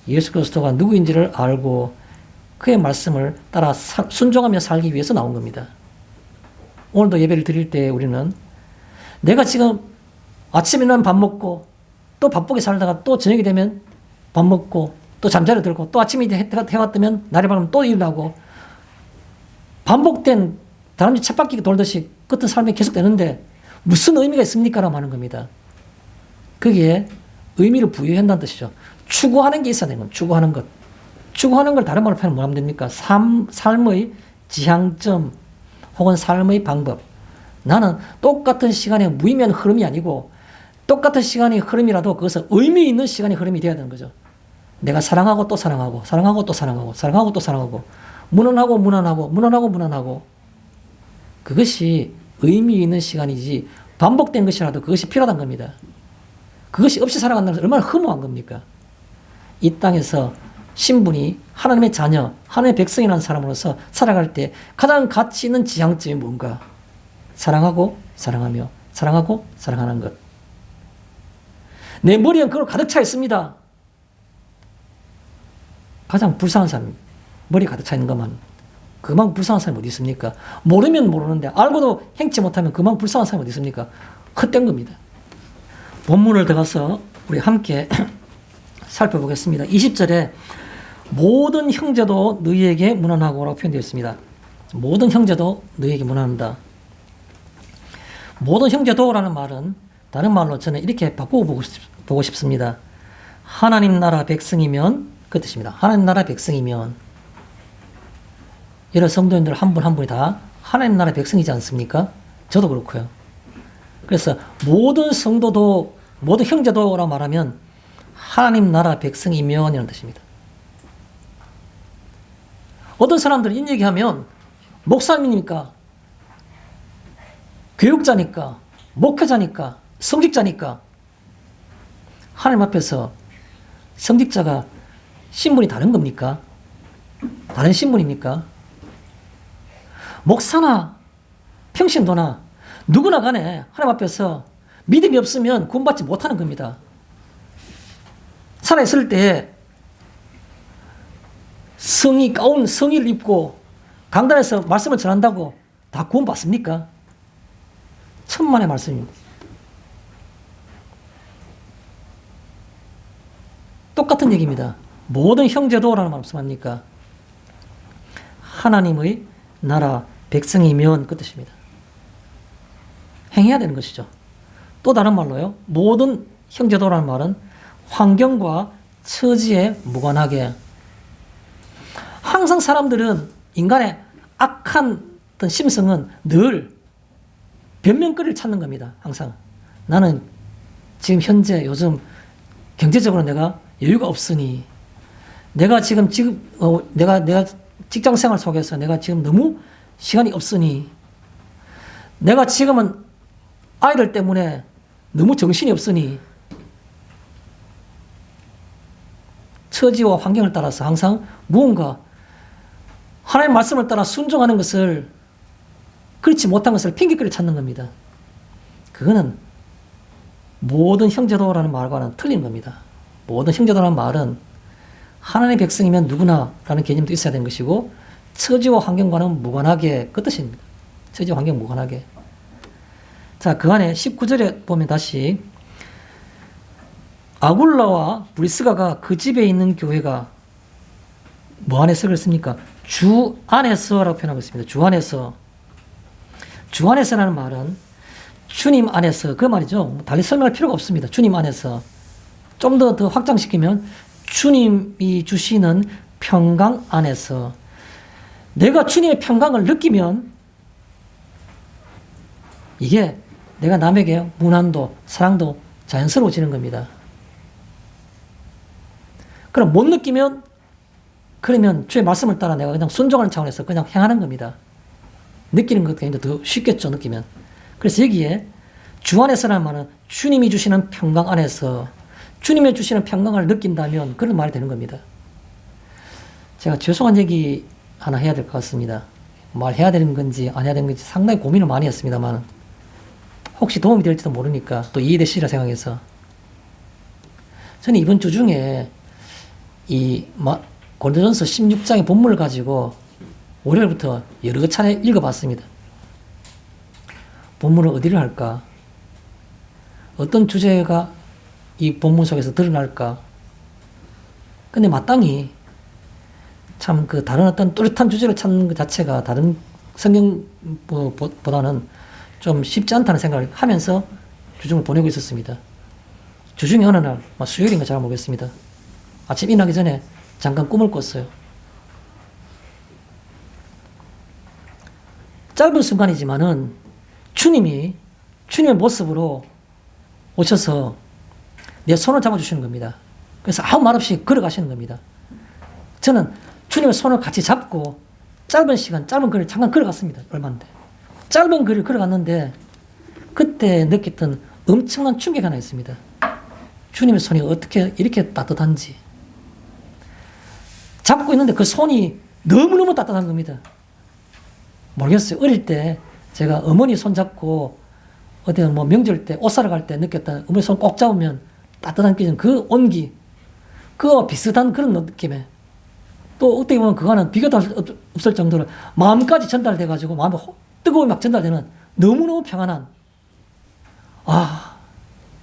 예수 그리스도가 누구인지를 알고 그의 말씀을 따라 순종하며 살기 위해서 나온 겁니다. 오늘도 예배를 드릴 때 우리는 내가 지금 아침에 일어나면 밥 먹고 또 바쁘게 살다가 또 저녁이 되면 밥 먹고 또 잠자리 들고 또 아침에 해가 뜨면 날이 밝으면 또 일어나고 반복된 다람쥐 쳇바퀴 돌듯이 끝은 삶이 계속되는데 무슨 의미가 있습니까? 라고 하는 겁니다. 거기에 의미를 부여한다는 뜻이죠. 추구하는 게 있어야 되는 겁니다. 추구하는 것. 추구하는 걸 다른 말로 표현하면 뭐하면 됩니까? 삶의 지향점 혹은 삶의 방법. 나는 똑같은 시간에 무의미한 흐름이 아니고 똑같은 시간의 흐름이라도 그것은 의미 있는 시간의 흐름이 되어야 되는 거죠. 내가 사랑하고 또 사랑하고 사랑하고 또 사랑하고 사랑하고 또 사랑하고 무난하고 무난하고 무난하고 무난하고 그것이 의미 있는 시간이지 반복된 것이라도 그것이 필요하다는 겁니다. 그것이 없이 살아간다는 것은 얼마나 허무한 겁니까? 이 땅에서 신분이 하나님의 자녀, 하나님의 백성이라는 사람으로서 살아갈 때 가장 가치 있는 지향점이 뭔가? 사랑하고 사랑하며 사랑하고 사랑하는 것. 내 머리엔 그걸 가득 차 있습니다. 가장 불쌍한 사람, 머리 가득 차 있는 것만. 그만 불쌍한 사람이 어디 있습니까? 모르면 모르는데 알고도 행치 못하면 그만 불쌍한 사람이 어디 있습니까? 헛된 겁니다. 본문을 들어가서 우리 함께 살펴보겠습니다. 20절에 모든 형제도 너희에게 문안하고라고 표현되어 있습니다. 모든 형제도 너희에게 문안한다. 모든 형제도라는 말은 다른 말로 저는 이렇게 바꾸고 싶습니다. 하나님 나라 백성이면 그 뜻입니다. 하나님 나라 백성이면 여러 성도님들 한 분 한 분이 다 하나님 나라 백성이지 않습니까? 저도 그렇고요. 그래서 모든 성도도 모든 형제도라 말하면 하나님 나라 백성이면 이런 뜻입니다. 어떤 사람들이 이 얘기하면 목사님이니까 교육자니까 목회자니까 성직자니까 하나님 앞에서 성직자가 신분이 다른 겁니까? 다른 신분입니까? 목사나 평신도나 누구나 간에 하나님 앞에서 믿음이 없으면 구원받지 못하는 겁니다. 살아있을 때 가운 성의를 입고 강단에서 말씀을 전한다고 다 구원받습니까? 천만의 말씀입니다. 똑같은 얘기입니다. 모든 형제도라는 말씀합니까? 하나님의 나라 백성이면 그 뜻입니다. 행해야 되는 것이죠. 또 다른 말로요. 모든 형제도라는 말은 환경과 처지에 무관하게 항상 사람들은 인간의 악한 어떤 심성은 늘 변명거리를 찾는 겁니다. 항상 나는 지금 현재 요즘 경제적으로 내가 여유가 없으니 내가 직장 생활 속에서 내가 지금 너무 시간이 없으니 내가 지금은 아이들 때문에 너무 정신이 없으니 처지와 환경을 따라서 항상 무언가 하나님의 말씀을 따라 순종하는 것을 그렇지 못한 것을 핑계거리를 찾는 겁니다. 그거는 모든 형제도라는 말과는 틀린 겁니다. 모든 형제도라는 말은 하나님의 백성이면 누구나라는 개념도 있어야 되는 것이고 처지와 환경과는 무관하게 그 뜻입니다. 처지와 환경 무관하게. 자, 그 안에 19절에 보면 다시 아굴라와 브리스가가 그 집에 있는 교회가 뭐 안에서 그랬습니까? 주 안에서라고 표현하고 있습니다. 주 안에서. 주 안에서라는 말은 주님 안에서 그 말이죠. 달리 설명할 필요가 없습니다. 주님 안에서. 좀 더 확장시키면 주님이 주시는 평강 안에서 내가 주님의 평강을 느끼면 이게 내가 남에게 문안도 사랑도 자연스러워지는 겁니다. 그럼 못 느끼면 그러면 주의 말씀을 따라 내가 그냥 순종하는 차원에서 그냥 행하는 겁니다. 느끼는 것도 굉장히 더 쉽겠죠, 느끼면. 그래서 여기에 주 안에서라는 말은 주님이 주시는 평강 안에서 주님이 주시는 평강을 느낀다면 그런 말이 되는 겁니다. 제가 죄송한 얘기 하나 해야 될 것 같습니다. 말해야 되는 건지 안 해야 되는 건지 상당히 고민을 많이 했습니다만 혹시 도움이 될지도 모르니까 또 이해되시리라 생각해서 저는 이번 주 중에 이 고린도전서 16장의 본문을 가지고 월요일부터 여러 차례 읽어봤습니다. 본문을 어디를 할까? 어떤 주제가 이 본문 속에서 드러날까? 근데 마땅히 참 그 다른 어떤 뚜렷한 주제를 찾는 것 자체가 다른 성경보다는 좀 쉽지 않다는 생각을 하면서 주중을 보내고 있었습니다. 주중에 어느 날, 수요일인가 잘 모르겠습니다. 아침 일어나기 전에 잠깐 꿈을 꿨어요. 짧은 순간이지만은 주님의 모습으로 오셔서 내 손을 잡아주시는 겁니다. 그래서 아무 말 없이 걸어가시는 겁니다. 저는 주님의 손을 같이 잡고 짧은 거리를 잠깐 걸어갔습니다. 얼마인데. 짧은 거리를 걸어갔는데 그때 느꼈던 엄청난 충격이 하나 있습니다. 주님의 손이 어떻게 이렇게 따뜻한지. 잡고 있는데 그 손이 너무너무 따뜻한 겁니다. 모르겠어요. 어릴 때 제가 어머니 손 잡고 어디 명절 때 옷 사러 갈 때 느꼈던 어머니 손 꼭 잡으면 따뜻한 그 온기, 그와 비슷한 그런 느낌에 또 어떻게 보면 그거는 비교도 없을 정도로 마음까지 전달돼가지고 마음에 뜨거움이 막 전달되는 너무너무 평안한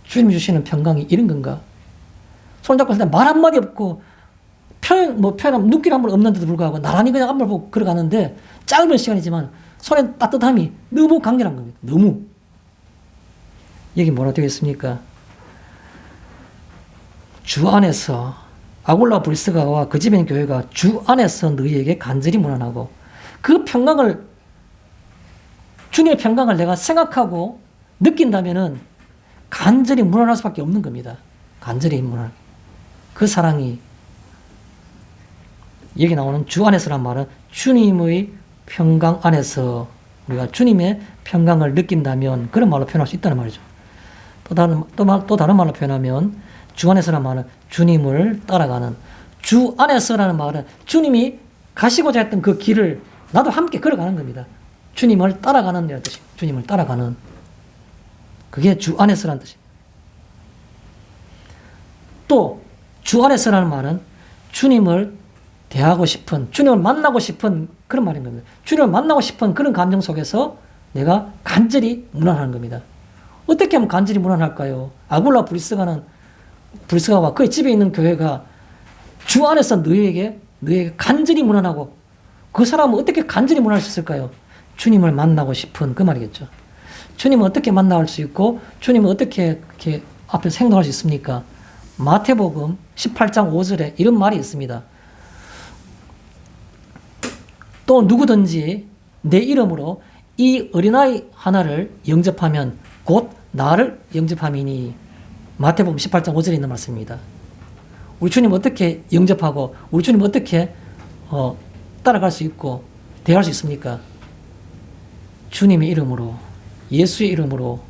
주님이 주시는 평강이 이런 건가? 손잡고 있을 때 말 한마디 없고 표현하면 눈길 한 번 없는데도 불구하고 나란히 그냥 앞을 보고 걸어가는데 짧은 시간이지만 손의 따뜻함이 너무 강렬한 겁니다. 너무. 여기 뭐라 되어 있습니까? 주 안에서 아굴라 브리스가와 그 집에 있는 교회가 주 안에서 너희에게 간절히 문안하고 그 평강을 주님의 평강을 내가 생각하고 느낀다면은 간절히 문안할 수밖에 없는 겁니다. 간절히 문안. 그 사랑이 여기 나오는 주 안에서란 말은 주님의 평강 안에서 우리가 주님의 평강을 느낀다면 그런 말로 표현할 수 있다는 말이죠. 또 다른 말로 표현하면 주 안에서란 말은 주님을 따라가는, 주 안에서라는 말은 주님이 가시고자 했던 그 길을 나도 함께 걸어가는 겁니다. 주님을 따라가는 이라는 뜻입니다. 주님을 따라가는. 그게 주 안에서라는 뜻입니다. 또 주 안에서라는 말은 주님을 대하고 싶은, 주님을 만나고 싶은 그런 말인 겁니다. 주님을 만나고 싶은 그런 감정 속에서 내가 간절히 문안하는 겁니다. 어떻게 하면 간절히 문안할까요? 아굴라 브리스가와 그의 집에 있는 교회가 주 안에서 너희에게 간절히 문안하고 그 사람은 어떻게 간절히 문안할 수 있을까요? 주님을 만나고 싶은 그 말이겠죠. 주님을 어떻게 만날 수 있고 주님을 어떻게 이렇게 앞에서 행동할 수 있습니까? 마태복음 18장 5절에 이런 말이 있습니다. 또 누구든지 내 이름으로 이 어린아이 하나를 영접하면 곧 나를 영접함이니. 마태복음 18장 5절에 있는 말씀입니다. 우리 주님 어떻게 영접하고 우리 주님 어떻게 따라갈 수 있고 대할 수 있습니까? 주님의 이름으로, 예수의 이름으로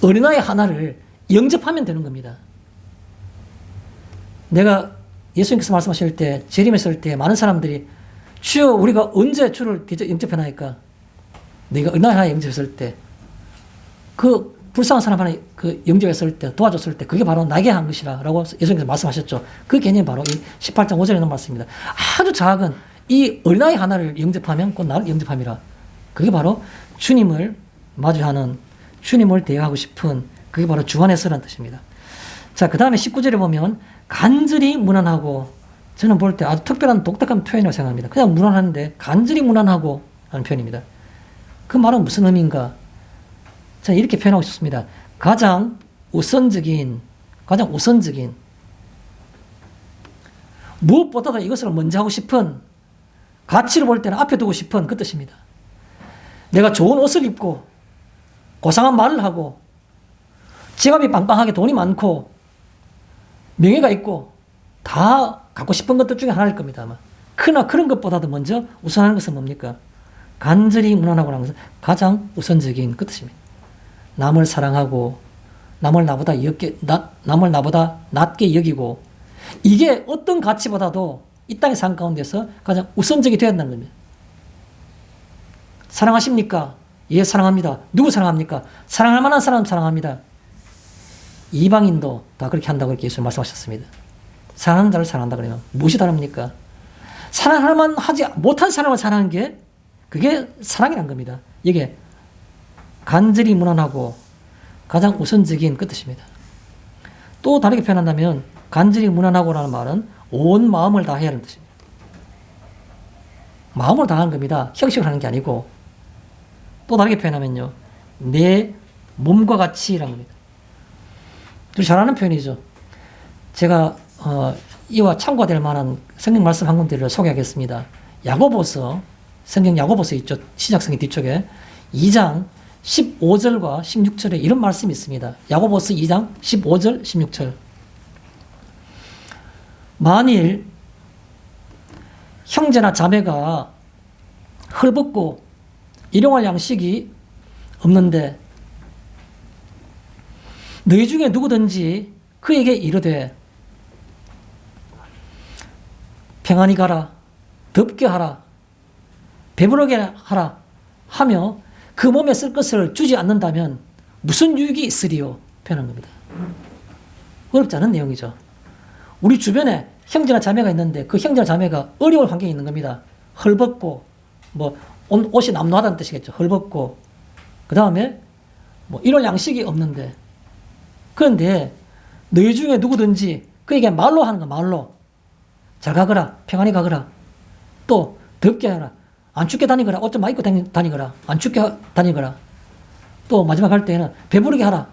어린아이 하나를 영접하면 되는 겁니다. 내가 예수님께서 말씀하실 때, 재림했을 때 많은 사람들이 주여 우리가 언제 주를 영접해나니까 내가 어린아이 하나 영접했을 때 그 불쌍한 사람 하나 그 영접했을 때 도와줬을 때 그게 바로 나게 한 것이라 라고 예수님께서 말씀하셨죠. 그 개념이 바로 이 18장 5절에 있는 말씀입니다. 아주 작은 이 어린아이 하나를 영접하면 곧 나를 영접함이라. 그게 바로 주님을 마주하는, 주님을 대하고 싶은, 그게 바로 주 안에서라는 뜻입니다. 자, 그 다음에 19절에 보면 간절히 문안하고, 저는 볼 때 아주 특별한 독특한 표현이라고 생각합니다. 그냥 문안하는데 간절히 문안하고 라는 표현입니다. 그 말은 무슨 의미인가? 저는 이렇게 표현하고 싶습니다. 가장 우선적인 무엇보다도 이것을 먼저 하고 싶은, 가치를 볼 때는 앞에 두고 싶은 그 뜻입니다. 내가 좋은 옷을 입고 고상한 말을 하고 지갑이 빵빵하게 돈이 많고 명예가 있고 다 갖고 싶은 것들 중에 하나일 겁니다. 아마. 그러나 그런 것보다도 먼저 우선하는 것은 뭡니까? 간절히 문안하고 하는 것은 가장 우선적인 그 뜻입니다. 남을 사랑하고 남을 나보다 낮게 여기고, 이게 어떤 가치보다도 이 땅의 삶 가운데서 가장 우선적이 되어야 한다는 겁니다. 사랑하십니까? 예, 사랑합니다. 누구 사랑합니까? 사랑할 만한 사람 사랑합니다. 이방인도 다 그렇게 한다고 이렇게 예수님 말씀하셨습니다. 사랑하는 자를 사랑한다 그러면 무엇이 다릅니까? 사랑할 만하지 못한 사람을 사랑하는 게 그게 사랑이란 겁니다. 이게 간절히 문안하고 가장 우선적인 그 뜻입니다. 또 다르게 표현한다면 간절히 문안하고라는 말은 온 마음을 다해야 하는 뜻입니다. 마음을 다하는 겁니다. 형식을 하는 게 아니고. 또 다르게 표현하면요, 내 몸과 같이라는 겁니다. 좀 잘 아는 표현이죠. 제가 이와 참고가 될 만한 성경 말씀 한 군데를 소개하겠습니다. 야고보서, 성경 야고보서 있죠. 시작성의 뒤쪽에 2장 15절과 16절에 이런 말씀이 있습니다. 야고보서 2장 15절, 16절. 만일 형제나 자매가 헐벗고 일용할 양식이 없는데 너희 중에 누구든지 그에게 이르되 평안히 가라, 덥게 하라, 배부르게 하라 하며 그 몸에 쓸 것을 주지 않는다면 무슨 유익이 있으리요? 표현한 겁니다. 어렵지 않은 내용이죠. 우리 주변에 형제나 자매가 있는데 그 형제나 자매가 어려운 환경에 있는 겁니다. 헐벗고, 옷이 남루하다는 뜻이겠죠. 헐벗고, 그 다음에 이런 양식이 없는데, 그런데 너희 중에 누구든지 그게 말로 하는 거, 말로. 잘 가거라, 평안히 가거라. 또 덥게 하라. 안 춥게 다니거라. 옷 좀 많이 입고 다니거라. 안 춥게 다니거라. 또 마지막 할 때는 배부르게 하라.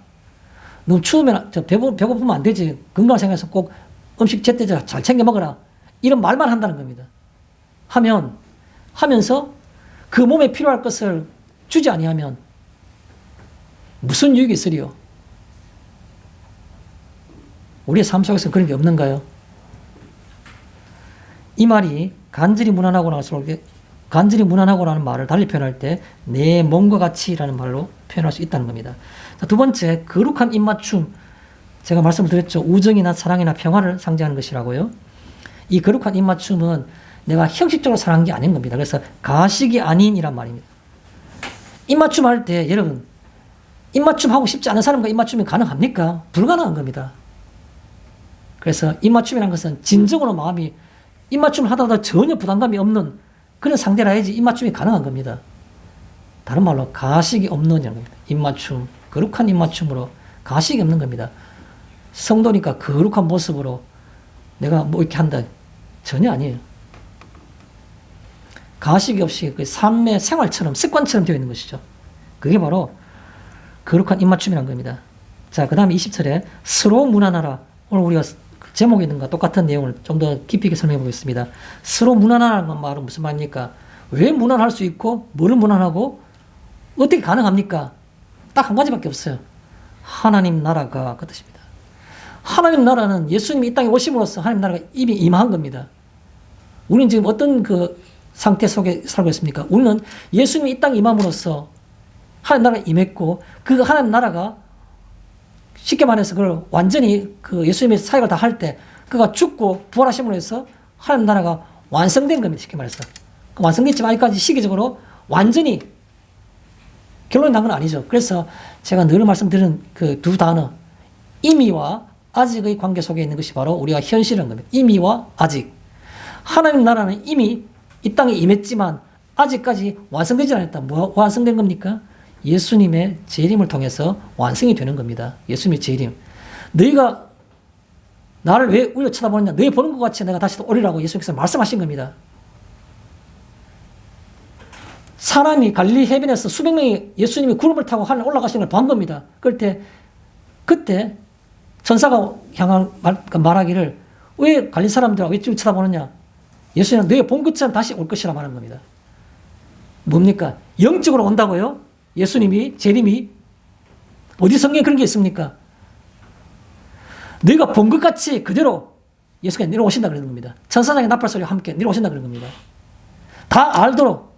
너무 추우면 배고프면 안 되지. 건강을 생각해서 꼭 음식 제때 잘 챙겨 먹어라. 이런 말만 한다는 겁니다. 하면서 그 몸에 필요할 것을 주지 아니하면 무슨 유익이 있으리요? 우리의 삶 속에서 그런 게 없는가요? 이 말이 간절히 무난하고라는 말을 달리 표현할 때 내 몸과 같이라는 말로 표현할 수 있다는 겁니다. 자, 두 번째, 거룩한 입맞춤. 제가 말씀을 드렸죠. 우정이나 사랑이나 평화를 상징하는 것이라고요. 이 거룩한 입맞춤은 내가 형식적으로 사랑한 게 아닌 겁니다. 그래서 가식이 아닌이란 말입니다. 입맞춤 할 때 여러분, 입맞춤 하고 싶지 않은 사람과 입맞춤이 가능합니까? 불가능한 겁니다. 그래서 입맞춤이라는 것은 진정으로 마음이 입맞춤을 하다가 전혀 부담감이 없는 그런 상대라야지 입맞춤이 가능한 겁니다. 다른 말로 가식이 없는 겁니다. 입맞춤, 거룩한 입맞춤으로 가식이 없는 겁니다. 성도니까 거룩한 모습으로 내가 뭐 이렇게 한다. 전혀 아니에요. 가식이 없이 그 삶의 생활처럼, 습관처럼 되어 있는 것이죠. 그게 바로 거룩한 입맞춤이라는 겁니다. 자, 그 다음에 20절에 서로 무난하라. 오늘 우리가 제목에 있는 것과 똑같은 내용을 좀 더 깊이 있게 설명해 보겠습니다. 서로 무난하라는 말은 무슨 말입니까? 왜 무난할 수 있고, 뭐를 무난하고, 어떻게 가능합니까? 딱 한 가지밖에 없어요. 하나님 나라가 그 뜻입니다. 하나님 나라는 예수님이 이 땅에 오심으로써 하나님 나라가 이미 임한 겁니다. 우리는 지금 어떤 그 상태 속에 살고 있습니까? 우리는 예수님이 이 땅에 임함으로써 하나님 나라가 임했고, 그 하나님 나라가 쉽게 말해서 그걸 완전히 그 예수님의 사역을 다 할 때 그가 죽고 부활하심으로 해서 하나님 나라가 완성된 겁니다. 쉽게 말해서. 완성됐지만 아직까지 시기적으로 완전히 결론이 난 건 아니죠. 그래서 제가 늘 말씀드리는 그 두 단어, 이미와 아직의 관계 속에 있는 것이 바로 우리가 현실인 겁니다. 이미와 아직. 하나님 나라는 이미 이 땅에 임했지만 아직까지 완성되지 않았다. 뭐 완성된 겁니까? 예수님의 재림을 통해서 완성이 되는 겁니다. 예수님의 재림. 너희가 나를 왜 우리를 쳐다보느냐? 너희 보는 것 같이 내가 다시 또 오리라고 예수님께서 말씀하신 겁니다. 사람이 갈릴리 해변에서 수백 명이 예수님이 구름을 타고 하늘 올라가시는 걸 본 겁니다. 그때 천사가 향한 말하기를 왜 갈릴리 사람들아 왜 지금 쳐다보느냐? 예수님은 너희 본 것처럼 다시 올 것이라 말한 겁니다. 뭡니까? 영적으로 온다고요? 예수님이 재림이 어디 성경에 그런 게 있습니까? 너희가 본 것 같이 그대로 예수가 내려오신다 그러는 겁니다. 천사장의 나팔 소리와 함께 내려오신다 그러는 겁니다. 다 알도록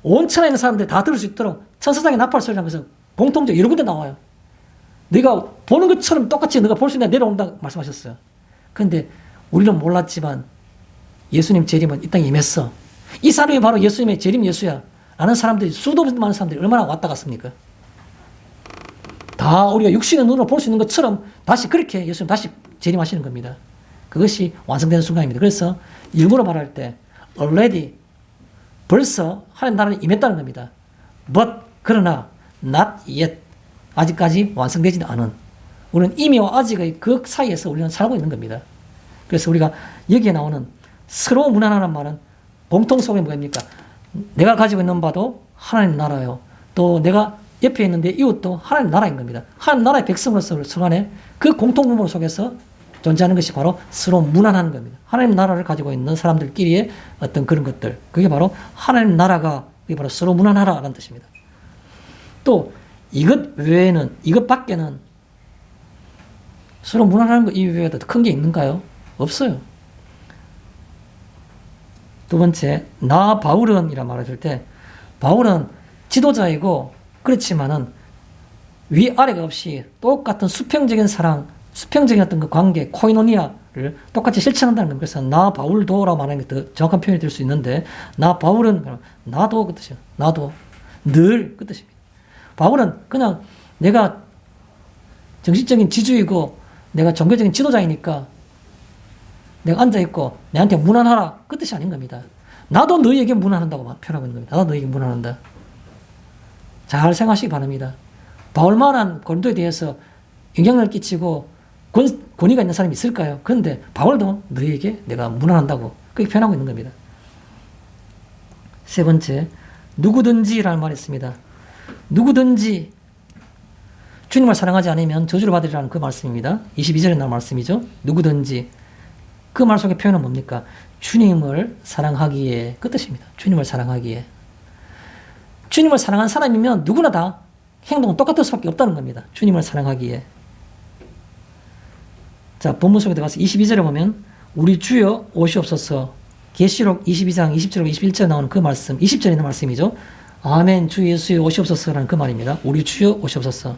온 천하에 있는 사람들이 다 들을 수 있도록 천사장의 나팔 소리라는 것은 공통적으로 여러 군데 나와요. 네가 보는 것처럼 똑같이 너가 볼 수 있는 내려온다 말씀하셨어요. 그런데 우리는 몰랐지만 예수님 재림은 이 땅에 임했어. 이 사람이 바로 예수님의 재림 예수야. 라는 사람들이 수도 없이 많은 사람들이 얼마나 왔다 갔습니까? 다 우리가 육신의 눈으로 볼 수 있는 것처럼 다시 그렇게 예수님 다시 재림하시는 겁니다. 그것이 완성되는 순간입니다. 그래서 일부러 말할 때 already 벌써 하나님 나라는 임했다는 겁니다. But 그러나 not yet 아직까지 완성되지는 않은 우리는 이미와 아직의 그 사이에서 우리는 살고 있는 겁니다. 그래서 우리가 여기에 나오는 서로 무난하는 말은 공통 속에 뭐입니까? 내가 가지고 있는 바도 하나님 나라요. 또 내가 옆에 있는 내 이웃도 하나님 나라인 겁니다. 하나님 나라의 백성으로서 순간에 그 공통분모 속에서 존재하는 것이 바로 서로 무난한 겁니다. 하나님 나라를 가지고 있는 사람들끼리의 어떤 그런 것들. 그게 바로 하나님 나라가 그게 바로 서로 무난하라는 뜻입니다. 또 이것 외에는 이것 밖에는 서로 무난한 것 이외에도 큰 게 있는가요? 없어요. 두 번째, 나 바울은 이라 말해줄 때 바울은 지도자이고 그렇지만은 위아래가 없이 똑같은 수평적인 사랑, 수평적인 어떤 그 관계, 코이노니아를 똑같이 실천한다는 겁니다. 그래서 나 바울도라고 말하는 게 더 정확한 표현이 될 수 있는데 나 바울은 나도 그 뜻이에요. 나도 늘 그 뜻입니다. 바울은 그냥 내가 정신적인 지주이고 내가 종교적인 지도자이니까 내가 앉아있고 내한테 무난하라 그 뜻이 아닌 겁니다. 나도 너희에게 무난한다고 표현하고 있는 겁니다. 나도 너희에게 무난한다. 잘 생각하시기 바랍니다. 바울만한 고린도에 대해서 영향을 끼치고 권위가 있는 사람이 있을까요? 그런데 바울도 너희에게 내가 무난한다고 그렇게 표현하고 있는 겁니다. 세 번째, 누구든지라는 말이 있습니다. 누구든지 주님을 사랑하지 않으면 저주를 받으리라는 그 말씀입니다. 22절에 나온 말씀이죠. 누구든지. 그 말 속의 표현은 뭡니까? 주님을 사랑하기에, 그 뜻입니다. 주님을 사랑하기에. 주님을 사랑한 사람이면 누구나 다 행동은 똑같을 수밖에 없다는 겁니다. 주님을 사랑하기에. 자, 본문 속에 들어가서 22절에 보면 우리 주여 오시옵소서. 계시록 22장 20절 21절에 나오는 그 말씀, 20절에 있는 말씀이죠. 아멘 주 예수여 오시옵소서라는 그 말입니다. 우리 주여 오시옵소서.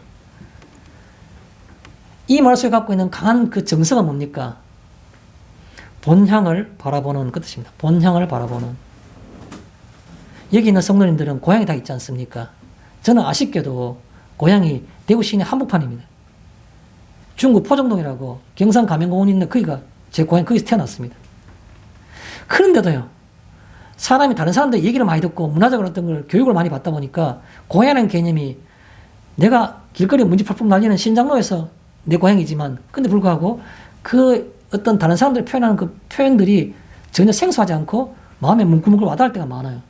이 말 속에 갖고 있는 강한 그 정서가 뭡니까? 본향을 바라보는 그 뜻입니다. 본향을 바라보는. 여기 있는 성도님들은 고향이 다 있지 않습니까? 저는 아쉽게도 고향이 대구 시내 한복판입니다. 중구 포정동이라고 경산 가면공원 있는 거기가 제 고향, 거기서 태어났습니다. 그런데도요, 사람이 다른 사람들 얘기를 많이 듣고 문화적으로 어떤 걸 교육을 많이 받다 보니까 고향이라는 개념이 내가 길거리에 문지 펄펄 날리는 신장로에서 내 고향이지만 근데 불구하고 그 어떤 다른 사람들이 표현하는 그 표현들이 전혀 생소하지 않고 마음에 뭉클뭉클 와닿을 때가 많아요.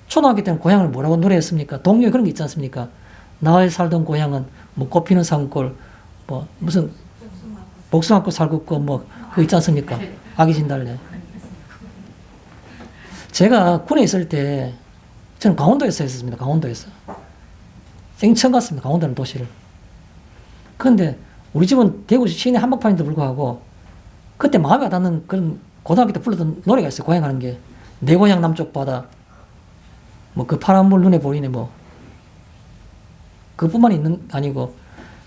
초등학교 때는 고향을 뭐라고 노래했습니까? 동요에 그런 게 있지 않습니까? 나의 살던 고향은 뭐 꽃피는 산골, 뭐 무슨 복숭아꽃 살구꽃 뭐 그거 있지 않습니까? 아기 진달래. 제가 군에 있을 때 저는 강원도에서 했었습니다. 강원도에서. 생처음 갔습니다. 강원도라는 도시를. 그런데 우리 집은 대구 시내 한복판인데 불구하고 그때 마음에 와닿는 그런 고등학교 때 불렀던 노래가 있어요. 고향 가는 게. 내 고향 남쪽 바다. 뭐 그 파란 물 눈에 보이네 뭐. 그뿐만 있는 아니고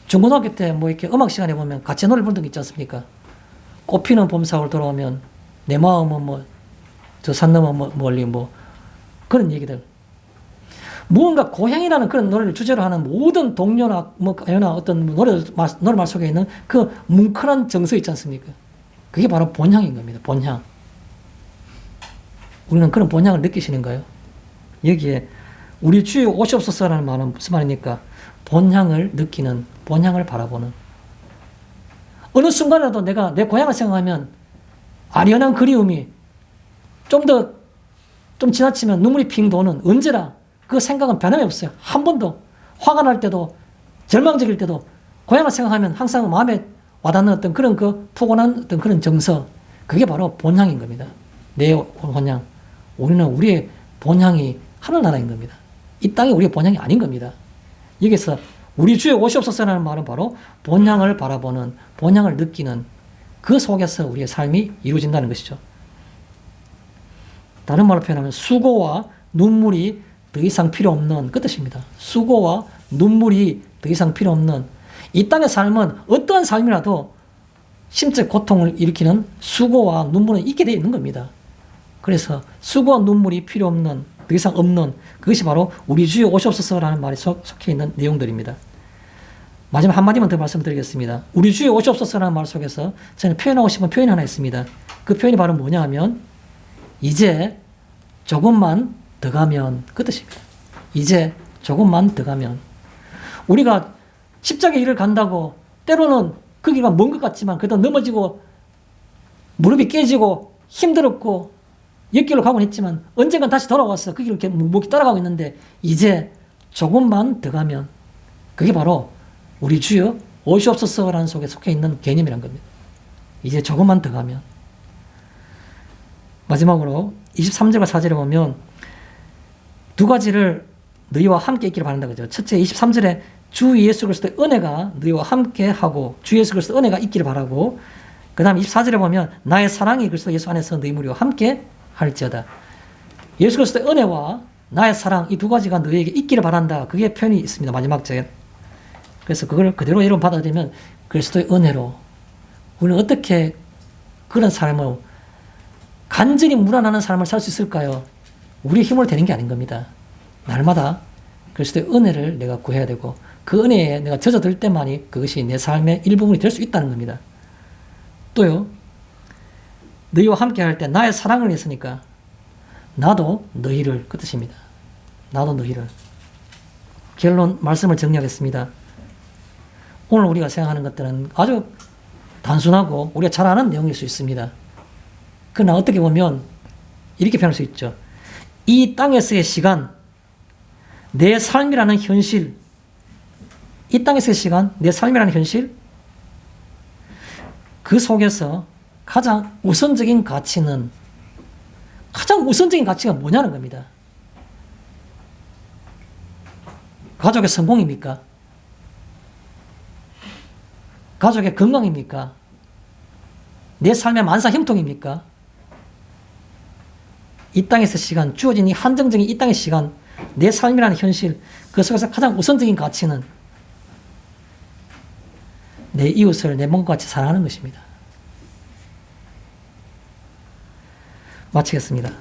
중고등학교 때 뭐 이렇게 음악 시간에 보면 같이 노래 부르던 게 있지 않습니까? 꽃피는 봄사월 돌아오면 내 마음은 뭐 저 산 넘어 멀리 뭐 그런 얘기들. 무언가 고향이라는 그런 노래를 주제로 하는 모든 동요나 뭐 가요나 어떤 노래말 속에 있는 그 뭉클한 정서 있지 않습니까? 그게 바로 본향인 겁니다. 본향. 우리는 그런 본향을 느끼시는가요? 여기에 우리 주여 오시옵소서라는 말은 무슨 말입니까? 본향을 느끼는, 본향을 바라보는. 어느 순간이라도 내가 내 고향을 생각하면 아련한 그리움이 좀 지나치면 눈물이 핑 도는 언제나 그 생각은 변함이 없어요. 한 번도 화가 날 때도 절망적일 때도 고향을 생각하면 항상 마음에 와닿는 어떤 그런 그 푸근한 어떤 그런 정서, 그게 바로 본향인 겁니다. 내 본향. 우리는 우리의 본향이 하늘나라인 겁니다. 이 땅이 우리의 본향이 아닌 겁니다. 여기서 우리 주여 오시옵소서라는 말은 바로 본향을 바라보는, 본향을 느끼는 그 속에서 우리의 삶이 이루어진다는 것이죠. 다른 말로 표현하면 수고와 눈물이 더 이상 필요 없는 그 뜻입니다. 수고와 눈물이 더 이상 필요 없는 이 땅의 삶은 어떠한 삶이라도 심적 고통을 일으키는 수고와 눈물은 있게 되어 있는 겁니다. 그래서 수고와 눈물이 필요 없는, 더 이상 없는 그것이 바로 우리 주여 오시옵소서라는 말이 속해 있는 내용들입니다. 마지막 한마디만 더 말씀드리겠습니다. 우리 주여 오시옵소서라는 말 속에서 저는 표현하고 싶은 표현이 하나 있습니다. 그 표현이 바로 뭐냐 하면 이제 조금만 더 가면 그 뜻입니다. 이제 조금만 더 가면 우리가 십자가의 길을 간다고 때로는 그 길가 먼 것 같지만 그래도 넘어지고 무릎이 깨지고 힘들었고 옆길로 가곤 했지만 언젠간 다시 돌아와서 그 길을 묵묵히 따라가고 있는데 이제 조금만 더 가면 그게 바로 우리 주여 오시옵소서라는 속에 속해 있는 개념이란 겁니다. 이제 조금만 더 가면. 마지막으로 23절과 4절에 보면 두 가지를 너희와 함께 있기를 바란다 그죠. 첫째 23절에 주 예수 그리스도의 은혜가 너희와 함께 하고 주 예수 그리스도의 은혜가 있기를 바라고 그 다음 24절에 보면 나의 사랑이 그리스도 예수 안에서 너희 무리와 함께 할지어다. 예수 그리스도의 은혜와 나의 사랑 이 두 가지가 너희에게 있기를 바란다. 그게 표현이 있습니다. 마지막 절에. 그래서 그걸 그대로 여러분 받아들이면 그리스도의 은혜로 우리는 어떻게 그런 삶을 간절히 무난하는 삶을 살 수 있을까요? 우리의 힘으로 되는 게 아닌 겁니다. 날마다 그리스도의 은혜를 내가 구해야 되고 그 은혜에 내가 젖어들 때만이 그것이 내 삶의 일부분이 될 수 있다는 겁니다. 또요. 너희와 함께 할 때 나의 사랑을 했으니까 나도 너희를 그 뜻입니다. 나도 너희를. 결론 말씀을 정리하겠습니다. 오늘 우리가 생각하는 것들은 아주 단순하고 우리가 잘 아는 내용일 수 있습니다. 그러나 어떻게 보면 이렇게 표현할 수 있죠. 이 땅에서의 시간, 내 삶이라는 현실, 이 땅에서의 시간, 내 삶이라는 현실, 그 속에서 가장 우선적인 가치가 뭐냐는 겁니다. 가족의 성공입니까? 가족의 건강입니까? 내 삶의 만사 형통입니까? 이 땅에서 시간, 주어진 이 한정적인 이 땅의 시간, 내 삶이라는 현실, 그 속에서 가장 우선적인 가치는 내 이웃을 내 몸과 같이 사랑하는 것입니다. 마치겠습니다.